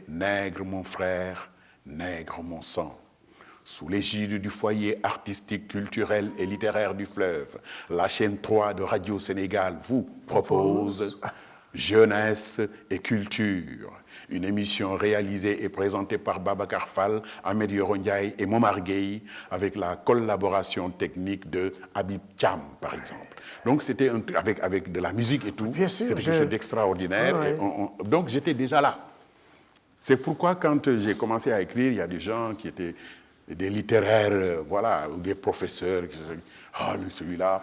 nègre mon frère, nègre mon sang. Sous l'égide du foyer artistique, culturel et littéraire du Fleuve, la chaîne 3 de Radio Sénégal vous propose Jeunesse et Culture, une émission réalisée et présentée par Babacar Fall, Ahmed Yoro Ndiaye et Momar Gueye, avec la collaboration technique de Habib Thiam, par exemple. Donc c'était avec de la musique et tout, c'était quelque chose d'extraordinaire. Donc j'étais déjà là. C'est pourquoi quand j'ai commencé à écrire, il y a des gens qui étaient des littéraires, voilà, ou des professeurs qui se disent « Ah, celui-là,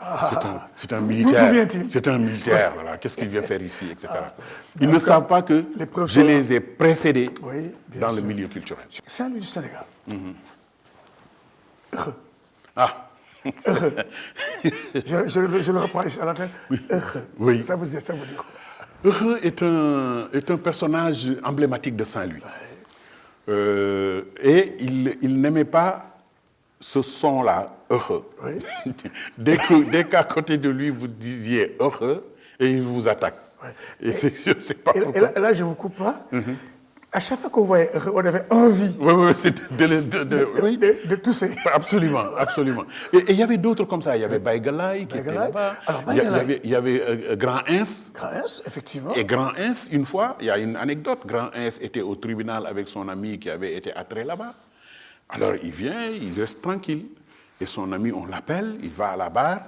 c'est un militaire. C'est un militaire, voilà. Qu'est-ce qu'il vient faire ici, etc. » Ils ne savent pas que je les ai précédés dans le milieu culturel. Saint-Louis du Sénégal. Heureux. Ah. je le reprends ici à l'antenne. Heureux. Oui. Ça veut dire quoi? Heureux est un personnage emblématique de Saint-Louis. Et il n'aimait pas ce son-là, heureux. Oui. Dès qu'à côté de lui, vous disiez heureux, et il vous attaque. Oui. Et c'est pas pourquoi. Et là, je ne vous coupe pas. À chaque fois qu'on voyait heureux, on avait envie de tousser. Absolument, absolument. Et il y avait d'autres comme ça. Il y avait Baïgalaï qui était là-bas. Il y avait Grand Ins. Grand Ins, effectivement. Et Grand Ins, une fois, il y a une anecdote. Grand Ins était au tribunal avec son ami qui avait été attrait là-bas. Alors il vient, il reste tranquille. Et son ami, on l'appelle, il va à la barre.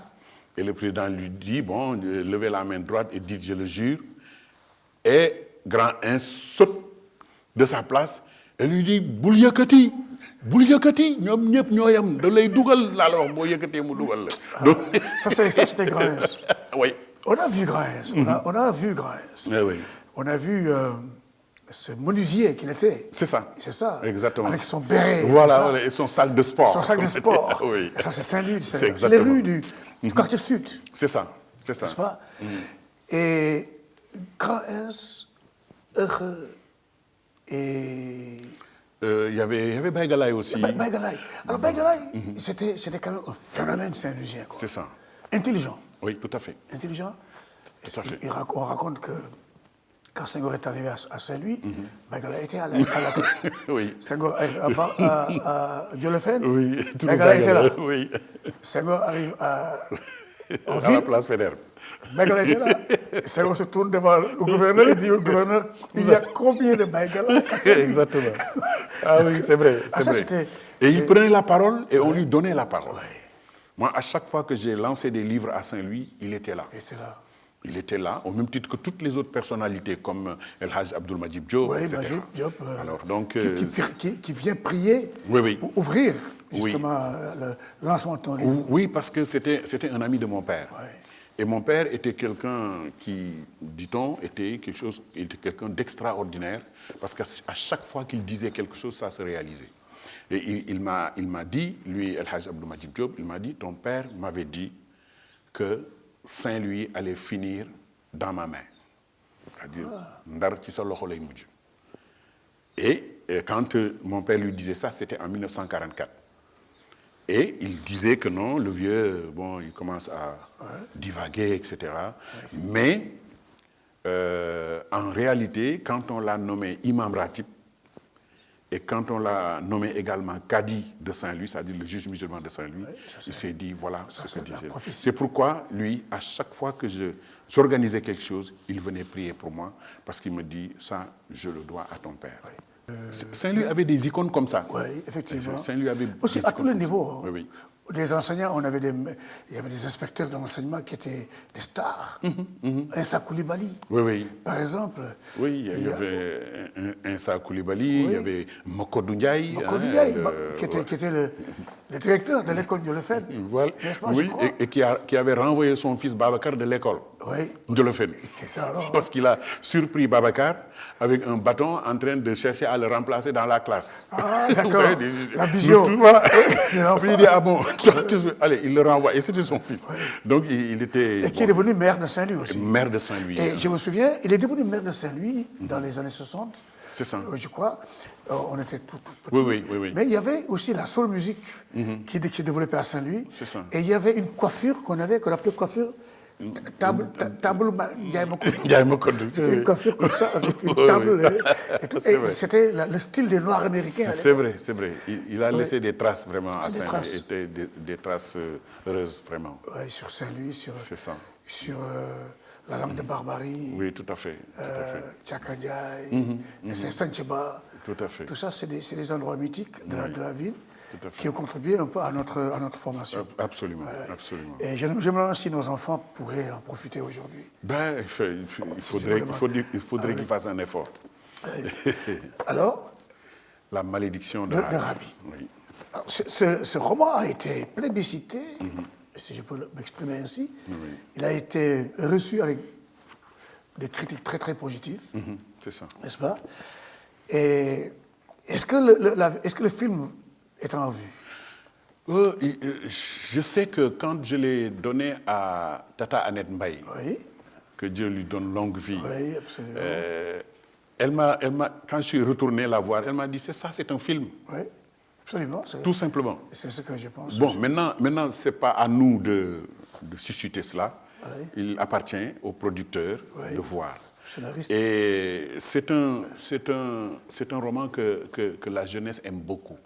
Et le président lui dit, bon, levez la main droite et dites, je le jure. Et Grand Ins saute de sa place et lui dit bul yëkkati ñoom ñëpp ñoo yem da lay dugal laa la wax boo yëkkatee mu dugal la. Ça c'était Grand Ins. Oui. On a vu Grand Ins. On a vu Grand Ins. Oui. On a vu ce menuisier qu'il était. C'est ça. C'est ça. Exactement. Avec son béret. Voilà, et son sac de sport. Son sac de sport. Oui. Et ça c'est Saint-Louis. C'est les rues du quartier sud. C'est ça. N'est-ce pas? Et Grand Ins, heureux. Et il y avait Baïgalaï aussi. Baïgalaï. Alors Baïgalaï, c'était quand même un phénomène saint-louisien. C'est ça. Intelligent. Oui, tout à fait. Intelligent. Tout à fait. On raconte que quand Senghor est arrivé à Saint-Louis, Baïgalaï était à la Oui. Senghor arrive à Diolofène. Oui. Baïgalaï était là. Oui. Senghor arrive à la place Faidherbe. Baïgalaï était là. Senghor se tourne devant le gouverneur et dit au gouverneur, il y a combien de Baïgalaï à Saint-Louis? Exactement. Ah oui, c'est vrai. Et il prenait la parole et on lui donnait la parole. Moi, à chaque fois que j'ai lancé des livres à Saint-Louis, il était là. Il était là, au même titre que toutes les autres personnalités, comme El Hadj Abdoul Majib Diop, etc. Majib Diop, alors, donc, qui vient prier pour ouvrir justement le lancement de ton livre. Oui, parce que c'était un ami de mon père. Et mon père était quelqu'un qui, dit-on, était quelqu'un d'extraordinaire, parce qu'à chaque fois qu'il disait quelque chose, ça se réalisait. Et il m'a dit, lui, El Hadj Abdoul Majib Diop, il m'a dit, ton père m'avait dit que Saint-Louis allait finir dans ma main. C'est-à-dire, ndar ci sa loxo lay mujj. Et quand mon père lui disait ça, c'était en 1944. Et il disait que non, le vieux, bon, il commence à divaguer, etc. Mais En réalité, quand on l'a nommé imam ratib, et quand on l'a nommé également Kadi de Saint-Louis, c'est-à-dire le juge musulman de Saint-Louis, il s'est dit, voilà ce que disait. C'est pourquoi, lui, à chaque fois que j'organisais quelque chose, il venait prier pour moi, parce qu'il me dit, ça, je le dois à ton père. Saint-Louis avait des icônes comme ça. Oui, effectivement. Saint-Louis avait aussi, à tous les niveaux. Oui, oui. Les enseignants, il y avait des inspecteurs de l'enseignement qui étaient des stars. Insa Koulibaly, oui, oui. par exemple. Oui, il y avait Insa Koulibaly, il y avait Mokodou Ndiaye. Qui était le directeur de l'école de Lefebvre. Voilà. Oui, et qui avait renvoyé son fils Babacar de l'école de Lefebvre. Parce qu'il a surpris Babacar avec un bâton en train de chercher à le remplacer dans la classe. Ah, d'accord. La vision. Voilà. Puis il dit, ah bon, allez, il le renvoie. Et c'était son fils. Donc il était... Et qui est devenu maire de Saint-Louis aussi. Maire de Saint-Louis. Et je me souviens, il est devenu maire de Saint-Louis dans les années 60. C'est ça. Je crois. On était tout petits. Oui. Mais il y avait aussi la soul music qui s'est développée à Saint-Louis. C'est ça. Et il y avait une coiffure qu'on appelait coiffure table C'était une coiffure comme ça, avec une table. Et c'était le style des Noirs américains. C'est vrai. Il a laissé des traces vraiment à Saint-Louis. Des traces heureuses, vraiment. Oui, sur Saint-Louis, sur la langue de Barbarie. Oui, tout à fait. Tchakadjaï, Saint-Santiba. Tout à fait. Tout ça, c'est des endroits mythiques de la ville qui ont contribué un peu à notre formation. Absolument. Et j'aimerais si nos enfants pourraient en profiter aujourd'hui. Ben, il faudrait qu'ils fassent un effort. Alors, la malédiction de Rabi. Oui. Alors, ce roman a été plébiscité, si je peux m'exprimer ainsi. Il a été reçu avec des critiques très très positives. C'est ça. N'est-ce pas? Et est-ce que le film est en vue? Je sais que quand je l'ai donné à Tata Annette Mbaye, que Dieu lui donne longue vie, quand je suis retourné la voir, elle m'a dit, c'est un film. Oui, absolument. Tout simplement. C'est ce que je pense. Bon, maintenant ce n'est pas à nous de susciter cela. Il appartient aux producteurs de voir. Scénariste. Et c'est un roman que la jeunesse aime beaucoup.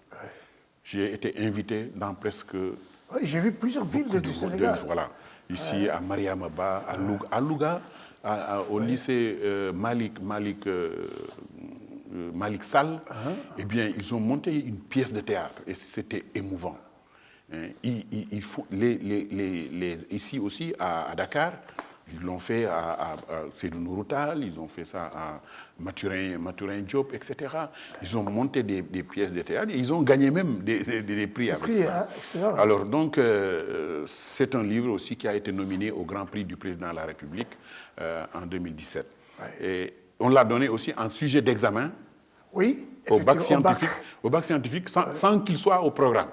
J'ai été invité dans presque... Oui, j'ai vu plusieurs villes du Sénégal. Voilà. Ici, à Mariamaba, à Louga, au lycée Malik Sall. Eh bien, ils ont monté une pièce de théâtre et c'était émouvant. Ils font ici aussi, à Dakar, ils l'ont fait à Seydou Nouroutal, ils ont fait ça à Mathurin Diop, etc. Ils ont monté des pièces de théâtre et ils ont gagné même des prix avec ça. Excellent. Alors donc, c'est un livre aussi qui a été nominé au Grand Prix du Président de la République en 2017. Et on l'a donné aussi en sujet d'examen au bac scientifique sans qu'il soit au programme.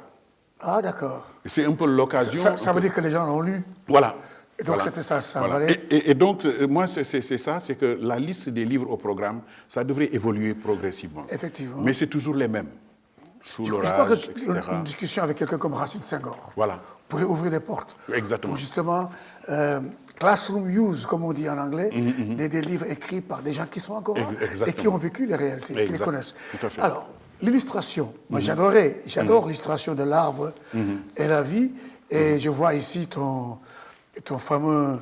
Ah, d'accord. C'est un peu l'occasion... Ça veut dire que les gens l'ont lu. Voilà. Et donc, c'était ça. Voilà. Et donc, moi, c'est ça, c'est que la liste des livres au programme, ça devrait évoluer progressivement. Effectivement. Mais c'est toujours les mêmes. Sous l'orage, etc. Une discussion avec quelqu'un comme Racine Senghor pourrait ouvrir des portes. Exactement. Pour justement, classroom use, comme on dit en anglais, des livres écrits par des gens qui sont encore là et qui ont vécu les réalités, qui les connaissent. Tout à fait. Alors, l'illustration. Moi, j'adore l'illustration de l'arbre et la vie. Et je vois ici ton fameux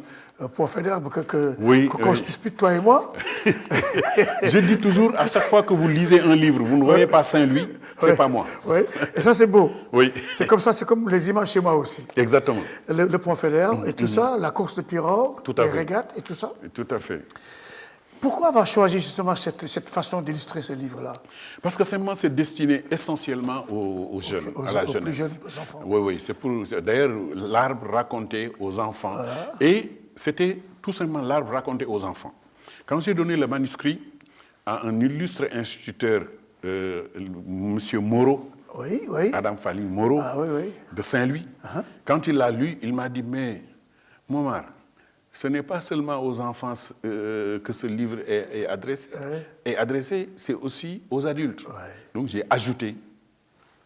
point d'arbre qu'on se dispute, toi et moi. Je dis toujours, à chaque fois que vous lisez un livre, vous ne voyez pas Saint-Louis, c'est pas moi. Oui, et ça c'est beau. Oui. C'est comme ça, c'est comme les images chez moi aussi. Exactement. Le point d'arbre et tout ça, la course de pirogue, les régates et tout ça. Tout à fait. Pourquoi avoir choisi justement cette façon d'illustrer ce livre-là? Parce que c'est destiné essentiellement aux jeunes, à la jeunesse. Aux plus jeunes, aux enfants. Oui, c'est pour... D'ailleurs, l'arbre raconté aux enfants. Voilà. Et c'était tout simplement l'arbre raconté aux enfants. Quand j'ai donné le manuscrit à un illustre instituteur, M. Moreau, Adam Fali Moreau, de Saint-Louis, quand il l'a lu, il m'a dit, mais Momar, ce n'est pas seulement aux enfants que ce livre est adressé, c'est aussi aux adultes. Donc j'ai ajouté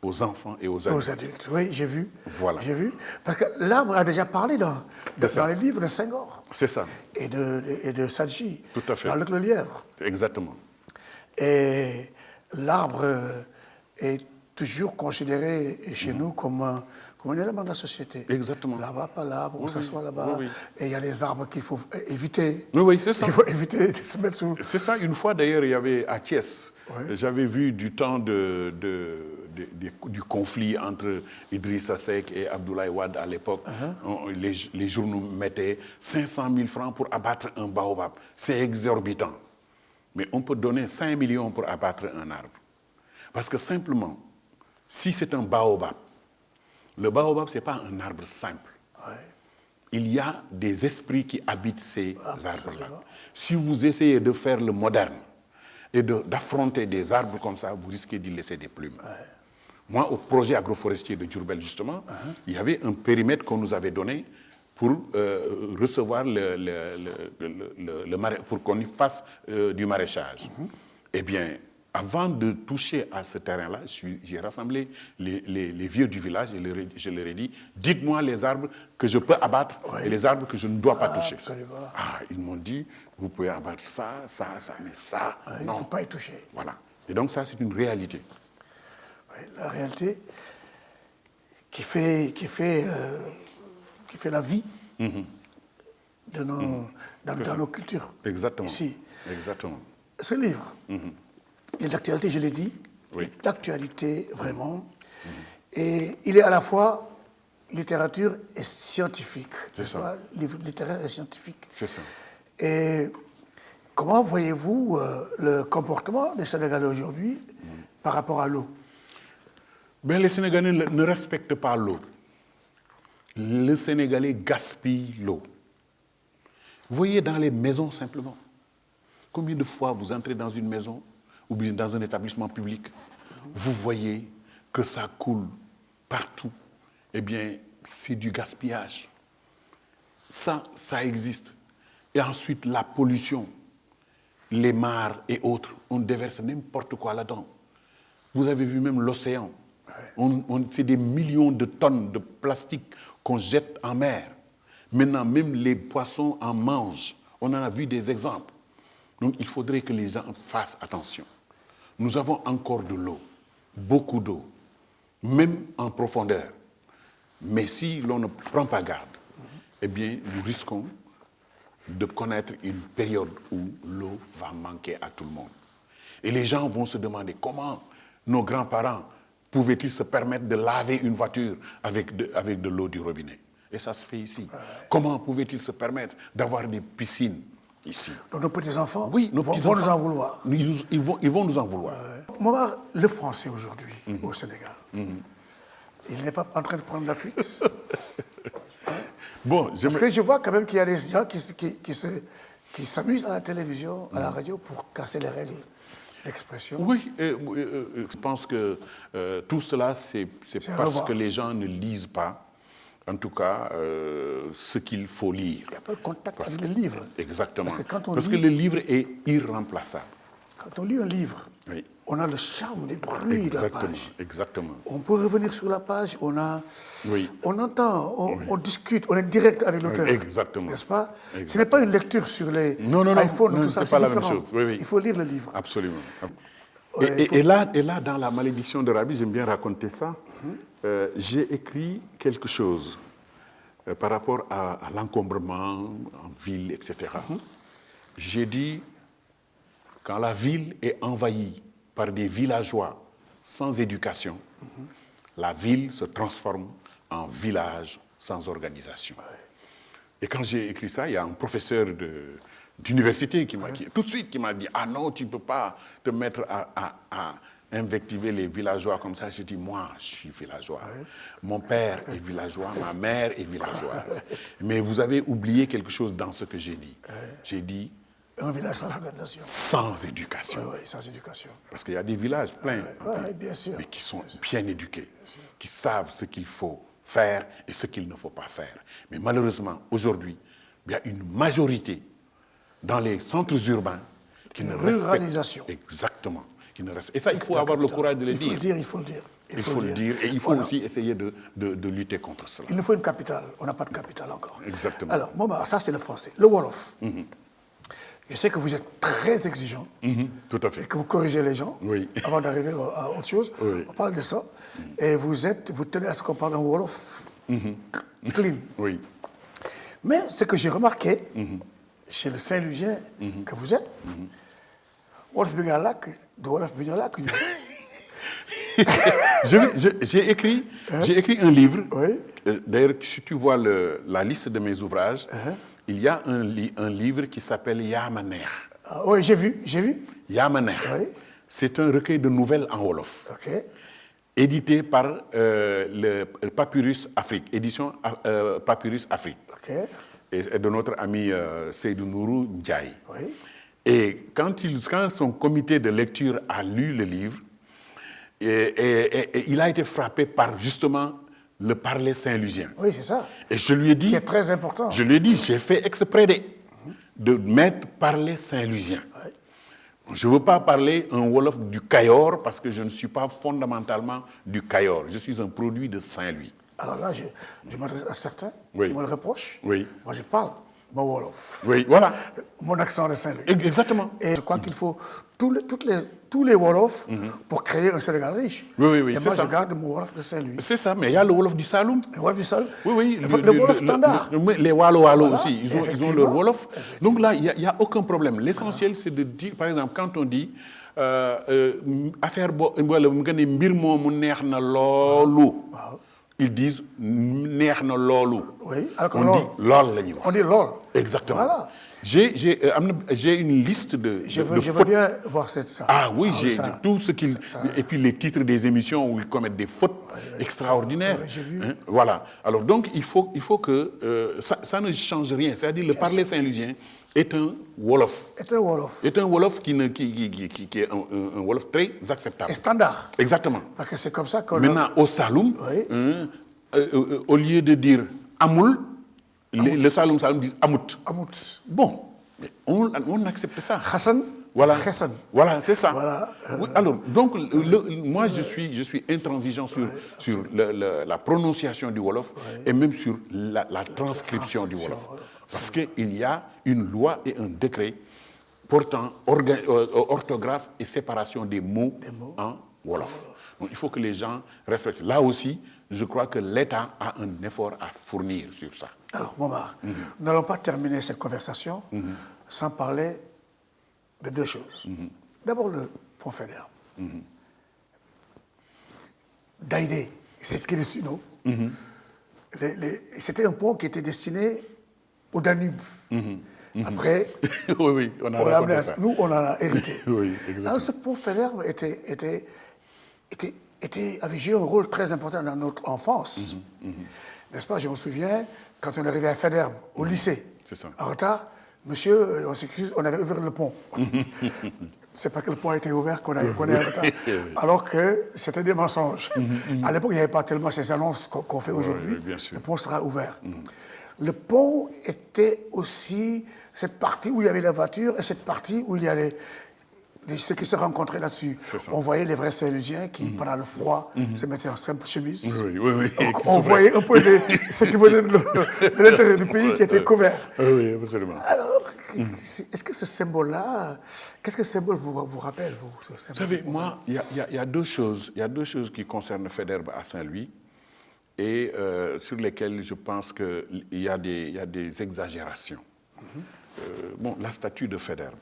aux enfants et aux Aux adultes. adultes, oui, j'ai vu. Voilà. J'ai vu. Parce que l'arbre a déjà parlé dans les livres de Senghor C'est ça, et de Sadji. Tout à fait. Dans Le Lièvre. exactement. Et l'arbre est toujours considéré chez nous comme un élément de la société. Exactement. Là-bas, pas l'arbre, on s'assoit là-bas. oui, oui. Et il y a des arbres qu'il faut éviter. Oui, oui, c'est ça. Il faut éviter de se mettre sous. C'est ça, une fois d'ailleurs, il y avait à Thiès, Ouais. j'avais vu du temps du conflit entre Idrissa Seck et Abdoulaye Wade à l'époque, les journaux mettaient 500 000 francs pour abattre un baobab. C'est exorbitant. Mais on peut donner 5 millions pour abattre un arbre. Parce que simplement, si c'est un baobab, le baobab, ce n'est pas un arbre simple. Ouais. Il y a des esprits qui habitent ces arbres-là. Si vous essayez de faire le moderne et d'affronter des arbres comme ça, vous risquez d'y laisser des plumes. Moi, au projet agroforestier de Diourbel, justement, il y avait un périmètre qu'on nous avait donné pour recevoir pour qu'on y fasse du maraîchage. Eh bien, avant de toucher à ce terrain-là, j'ai rassemblé les vieux du village et je leur ai dit, dites-moi les arbres que je peux abattre et les arbres que je ne dois pas toucher. Absolument. Ah, ils m'ont dit, vous pouvez abattre ça, mais ça, Il ne non. faut pas y toucher. Voilà. Et donc ça, c'est une réalité. Oui, la réalité qui fait la vie de dans nos cultures. Exactement. Ici. Exactement. Ce livre, il est d'actualité, je l'ai dit, Oui. d'actualité vraiment, et il est à la fois littérature et scientifique, n'est-ce ça. pas? Livre littéraire et scientifique. C'est ça. Et comment voyez-vous le comportement des Sénégalais aujourd'hui par rapport à l'eau? Ben, les Sénégalais ne respectent pas l'eau. Le Sénégalais gaspille l'eau. Vous voyez dans les maisons simplement, combien de fois vous entrez dans une maison ou bien dans un établissement public, vous voyez que ça coule partout. Eh bien, c'est du gaspillage. Ça existe. Et ensuite, la pollution, les mares et autres, on déverse n'importe quoi là-dedans. Vous avez vu même l'océan. C'est des millions de tonnes de plastique qu'on jette en mer. Maintenant, même les poissons en mangent. On en a vu des exemples. Donc, il faudrait que les gens fassent attention. Nous avons encore de l'eau, beaucoup d'eau, même en profondeur. Mais si l'on ne prend pas garde, eh bien, nous risquons de connaître une période où l'eau va manquer à tout le monde. Et les gens vont se demander comment nos grands-parents pouvaient-ils se permettre de laver une voiture avec de l'eau du robinet. Et ça se fait ici. Comment pouvaient-ils se permettre d'avoir des piscines ici? Donc nos petits-enfants Nos vont petits-enfants nous en vouloir. Ils vont nous en vouloir. Momar, le français aujourd'hui au Sénégal, il n'est pas en train de prendre la fuite. Bon, Parce que je vois quand même qu'il y a des gens qui s'amusent à la télévision, à la radio pour casser les règles d'expression. Oui, je pense que tout cela, c'est parce revoir. que les gens ne lisent pas, en tout cas, ce qu'il faut lire. Il n'y a pas de contact avec le livre. Exactement. Parce que quand on Parce lit- que le livre est irremplaçable. Quand on lit un livre, Oui. on a le charme des bruits de la Exactement. page. Exactement. On peut revenir sur la page, on entend, on discute, on est direct avec l'auteur. Exactement. N'est-ce pas? Exactement. Ce n'est pas une lecture sur les Non, iPhones, non, tout ça, c'est pas la même différent. chose. Oui, oui. Il faut lire le livre. Absolument. Ouais, Et là, dans La malédiction de Rabi, j'aime bien raconter ça, j'ai écrit quelque chose par rapport à l'encombrement en ville, etc. J'ai dit, quand la ville est envahie par des villageois sans éducation, la ville se transforme en village sans organisation. Et quand j'ai écrit ça, il y a un professeur d'université tout de suite qui m'a dit « Ah non, tu ne peux pas te mettre à invectiver les villageois comme ça. » J'ai dit « Moi, je suis villageois. Mon père est villageois, ma mère est villageoise. Mais vous avez oublié quelque chose dans ce que j'ai dit. J'ai dit Un village sans organisation. sans éducation. Oui, sans éducation. Parce qu'il y a des villages pleins, Oui, bien sûr. mais qui sont bien éduqués, qui savent ce qu'il faut faire et ce qu'il ne faut pas faire. Mais malheureusement, aujourd'hui, il y a une majorité dans les centres urbains qui ne respectent... Ruralisation. Exactement. Qui ne respectent. Et ça, il faut avoir le courage de le Il faut le dire. dire, il faut le dire. Il faut le dire et il faut aussi essayer de lutter contre cela. Il nous faut une capitale. On n'a pas de capitale encore. Exactement. Alors, ça c'est le français. Le Wolof. Je sais que vous êtes très exigeant. Tout à fait. Et que vous corrigez les gens Oui. avant d'arriver à autre chose. Oui. On parle de ça. Et vous tenez à ce qu'on parle en Wolof clean. Oui. Mais ce que j'ai remarqué chez le Saint-Louisien que vous êtes, Wolof Bigalak, de Wolof Bigalak. J'ai écrit un livre. Oui. D'ailleurs, si tu vois la liste de mes ouvrages, il y a un livre qui s'appelle Yamaner. Oui, j'ai vu. Yamaner. Oui. C'est un recueil de nouvelles en Wolof. OK. Édité par le Papyrus Afrique, édition Papyrus Afrique. OK. Et de notre ami Seydou Nourou Ndiaye. Oui. Et quand son comité de lecture a lu le livre, et il a été frappé par justement le parler saint-lusien. Oui, c'est ça. Et je lui ai dit... Qui est très important. Je lui ai dit, j'ai fait exprès de mettre parler saint-lusien. Oui. Je ne veux pas parler un Wolof du Cayor parce que je ne suis pas fondamentalement du Cayor. Je suis un produit de Saint-Louis. Alors là, je m'adresse à certains Oui. qui me le reprochent. Oui. Moi, je parle mon Wolof. Oui, voilà. Mon accent de Saint-Louis. Exactement. Et je crois qu'il faut tous les Wolofs pour créer un Sénégal riche. Oui, et c'est moi, ça. je garde mon Wolof de Saint-Louis. C'est ça, mais il y a le Wolof du Saloum. Le Wolof du Saloum. Oui. Le Wolof standard. Les Walo Voilà, aussi, ils ont effectivement. leur Wolof. Donc là, il n'y a aucun problème. L'essentiel, c'est de dire, par exemple, quand on dit affaire mbir moomu neex na loolu. Ils disent neex na loolu. Oui, alors on dit lool la ñuy wax. On dit lool. Exactement. Voilà. J'ai une liste de Je veux fautes. bien voir ça. Ah oui, j'ai ça. tout ce qu'ils... Et puis les titres des émissions où ils commettent des fautes extraordinaires. Oui, j'ai vu. Hein, voilà. Alors donc, il faut que... ça ne change rien. C'est-à-dire le parler saint-lusien est un Wolof. C'est un Wolof. Est un Wolof qui est un Wolof très acceptable. Et standard. Exactement. Parce que c'est comme ça qu'on Maintenant, au Saloum, Oui. au lieu de dire Amoul, le Saloum disent Amout. Amout. Bon, mais on accepte ça. Hassan. Voilà, Hassan. voilà, c'est ça. Voilà. Oui, alors, donc, moi, je suis intransigeant sur la prononciation du Wolof et même sur la transcription du Wolof. Parce qu'il y a une loi et un décret portant orthographe et séparation des mots en Wolof. Donc, il faut que les gens respectent. Là aussi, je crois que l'État a un effort à fournir sur ça. Alors, Momar, nous n'allons pas terminer cette conversation sans parler de deux choses. D'abord, le pont Faidherbe. Daïdé, c'est écrit dessus, non C'était un pont qui était destiné au Danube. Après, oui, on a raconté ça. Nous, on en a hérité. Oui, exactement. Alors, ce pont Faidherbe avait joué un rôle très important dans notre enfance. N'est-ce pas? Je me souviens, quand on arrivait à Faidherbe, au lycée, en retard, monsieur, on s'excuse, on avait ouvert le pont. C'est pas que le pont a été ouvert qu'on est en retard. Alors que c'était des mensonges. À l'époque, il n'y avait pas tellement ces annonces qu'on fait aujourd'hui. bien sûr. Le pont sera ouvert. Le pont était aussi cette partie où il y avait la voiture et cette partie où il y avait ceux qui se rencontraient là-dessus. On voyait les vrais Saint-Louisiens qui, pendant le froid, se mettaient en simple chemise. Oui. Donc, on voyait un peu ceux qui venaient de l'intérieur du pays qui étaient couverts. Oui, absolument. Alors, est-ce que ce symbole-là, qu'est-ce que ce symbole vous rappelle, vous, ce symbole? Vous savez, moi, il y a deux choses. Il y a deux choses qui concernent Faidherbe à Saint-Louis et sur lesquelles je pense qu'il y a des exagérations. Bon, la statue de Faidherbe.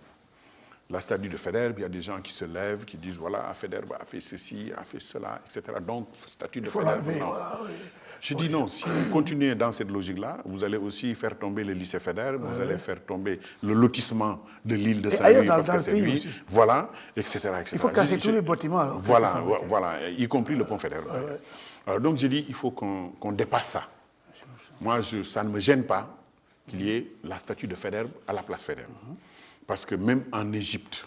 La statue de Faidherbe, il y a des gens qui se lèvent, qui disent, voilà, Faidherbe a fait ceci, a fait cela, etc. Donc, statue de Faidherbe, non. Voilà, oui. Je dis non, si vous continuez dans cette logique-là, vous allez aussi faire tomber le lycée Faidherbe, vous allez faire tomber le lotissement de l'île de Saint-Louis, parce que c'est lui, voilà, etc. Il faut casser tous les bâtiments, alors. Voilà, y compris le pont Faidherbe. Alors, donc, j'ai dit, il faut qu'on dépasse ça. Moi, ça ne me gêne pas qu'il y ait la statue de Faidherbe à la place Faidherbe. Parce que même en Égypte,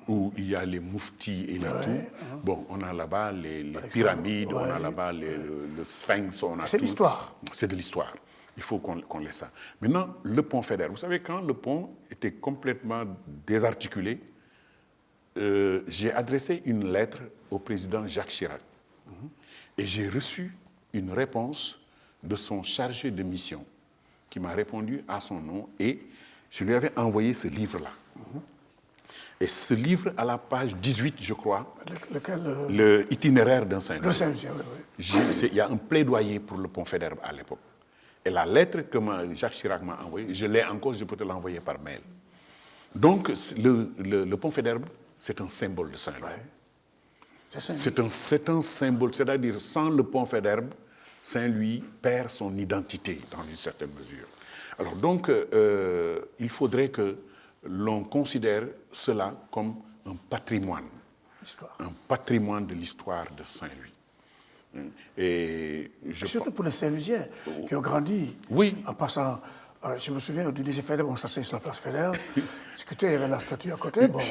où il y a les mouftis et les tout, bon, on a là-bas les pyramides, on a là-bas le sphinx, on a tout. C'est l'histoire. C'est de l'histoire. Il faut qu'on laisse ça. Maintenant, le pont Faidherbe. Vous savez, quand le pont était complètement désarticulé, j'ai adressé une lettre au président Jacques Chirac. Et j'ai reçu une réponse de son chargé de mission qui m'a répondu à son nom et je lui avais envoyé ce livre-là. Et ce livre, à la page 18, je crois, le itinéraire d'un Saint-Louis. Le Saint-Louis, oui. Il y a un plaidoyer pour le pont Faidherbe à l'époque. Et la lettre que Jacques Chirac m'a envoyée, je l'ai encore, je peux te l'envoyer par mail. Donc, le pont Faidherbe, c'est un symbole de Saint-Louis. Ouais. C'est un symbole, c'est-à-dire sans le pont Faidherbe, Saint-Louis perd son identité dans une certaine mesure. Alors donc, il faudrait que l'on considère cela comme un patrimoine de l'histoire de Saint-Louis. Et surtout pour les Saint-Louisiens qui ont grandi en passant. Je me souviens du lycée Faidherbe, on s'asseyait sur la place Faidherbe, discutait, il y avait la statue à côté, bon,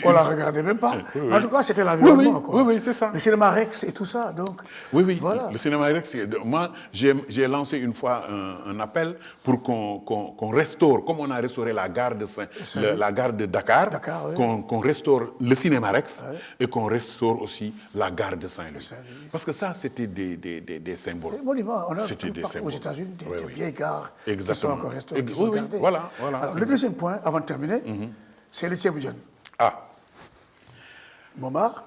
on ne la regardait même pas. Mais en tout cas, c'était l'environnement. Oui, c'est ça. Le cinéma Rex et tout ça, donc. Oui, voilà. Le cinéma Rex, moi, j'ai lancé une fois un appel pour qu'on restaure, comme on a restauré la gare de Dakar, qu'on restaure le cinéma Rex et qu'on restaure aussi la gare de Saint-Louis. Parce que ça, c'était des symboles. Des monuments, on a c'était des symboles. Aux États-unis, des vieilles gares. Exactement. Voilà. Alors, le deuxième point, avant de terminer, c'est le Thieboudiène. Momar,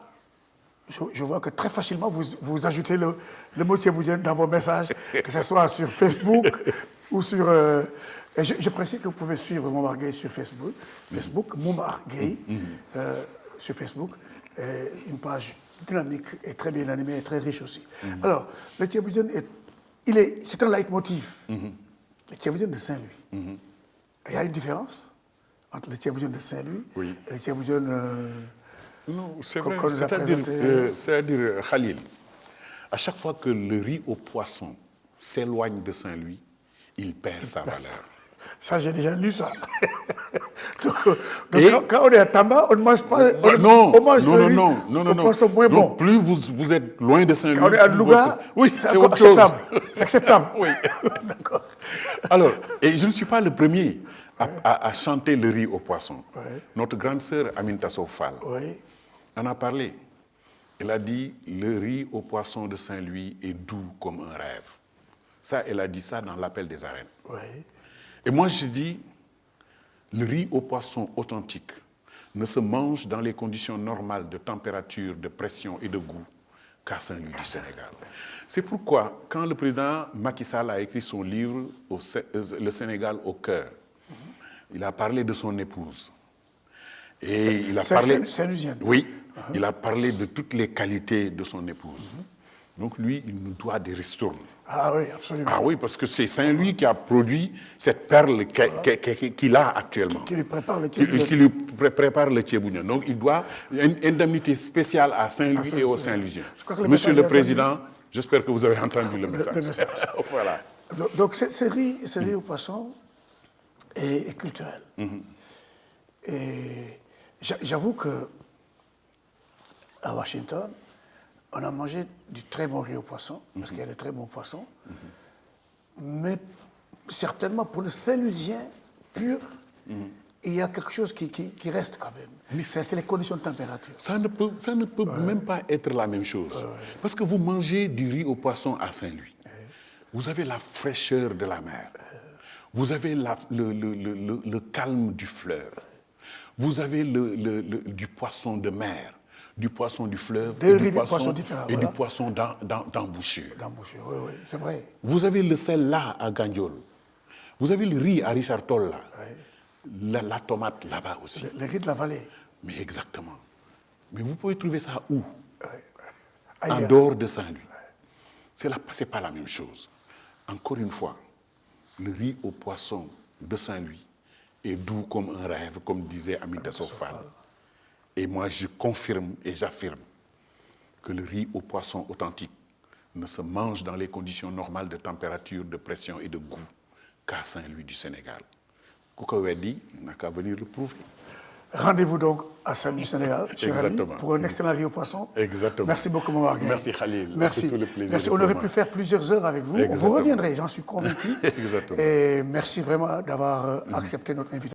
je vois que très facilement, vous ajoutez le mot Thieboudiène dans vos messages, que ce soit sur Facebook ou sur... et je précise que vous pouvez suivre Momar Gueye sur Facebook, Momar Gueye, sur Facebook, une page dynamique et très bien animée et très riche aussi. Alors, le Thieboudiène, c'est un leitmotiv. Le Thieboudiène de Saint-Louis. Il y a une différence entre le Thieboudiène de Saint-Louis et le Thieboudiène non, c'est vrai. qu'on nous a présenté. C'est-à-dire, Khalil, à chaque fois que le riz au poisson s'éloigne de Saint-Louis, il perd sa valeur. Ça, j'ai déjà lu ça. donc quand on est à Tamba, on ne mange pas. On mange le riz au poisson moins bon. Plus vous êtes loin de Saint-Louis. Quand on est à Louga, c'est autre chose. C'est acceptable. Oui. D'accord. Alors, et je ne suis pas le premier à chanter le riz au poisson. Notre grande sœur Aminta Sow Fall en a parlé. Elle a dit le riz au poisson de Saint-Louis est doux comme un rêve. Ça, elle a dit ça dans l'appel des arènes. Et moi, je dis, le riz au poisson authentique ne se mange dans les conditions normales de température, de pression et de goût qu'à Saint-Louis du Sénégal. C'est pourquoi, quand le président Macky Sall a écrit son livre « Le Sénégal au cœur », il a parlé de son épouse. Et il a parlé... Saint-Louisienne. Oui, il a parlé de toutes les qualités de son épouse. Donc lui, il nous doit des ristournes. Ah oui, absolument. Ah oui, parce que c'est Saint-Louis qui a produit cette perle qu'il a actuellement. Qui lui prépare le Thieboudiène. Qui lui prépare le Thieboudiène. Donc il doit une indemnité spéciale à Saint-Louis et aux Saint-Louisiens. Monsieur le Président, j'espère que vous avez entendu le message. Voilà. Donc ce riz au poisson est culturel. Et j'avoue que à Washington, on a mangé du très bon riz au poisson, parce qu'il y a de très bons poissons. Mais certainement, pour le Saint-Louisien pur, il y a quelque chose qui reste quand même. Mais c'est les conditions de température. Ça ne peut même pas être la même chose. Parce que vous mangez du riz au poisson à Saint-Louis. Vous avez la fraîcheur de la mer. Vous avez le calme du fleuve. Vous avez du poisson de mer. Du poisson du fleuve du poisson d'embouchure. Oui, c'est vrai. Vous avez le sel là à Gandiol. Vous avez le riz à Richard Toll là. La tomate là-bas aussi. Le riz de la vallée. Mais exactement. Mais vous pouvez trouver ça où? En dehors de Saint-Louis. C'est pas la même chose. Encore une fois, le riz au poisson de Saint-Louis est doux comme un rêve, comme disait Aminta Sow Fall. Et moi, je confirme et j'affirme que le riz au poisson authentique ne se mange dans les conditions normales de température, de pression et de goût qu'à Saint-Louis du Sénégal. Koukouedi n'a qu'à venir le prouver. Rendez-vous donc à Saint-Louis du Sénégal, cher ami, pour un excellent riz au poisson. Exactement. Merci beaucoup, Momar Gueye. Merci Khalil. Merci. C'est tout le plaisir. Merci. On aurait pu faire plusieurs heures avec vous. Exactement. Vous reviendrez, j'en suis convaincu. Exactement. Et merci vraiment d'avoir accepté notre invitation.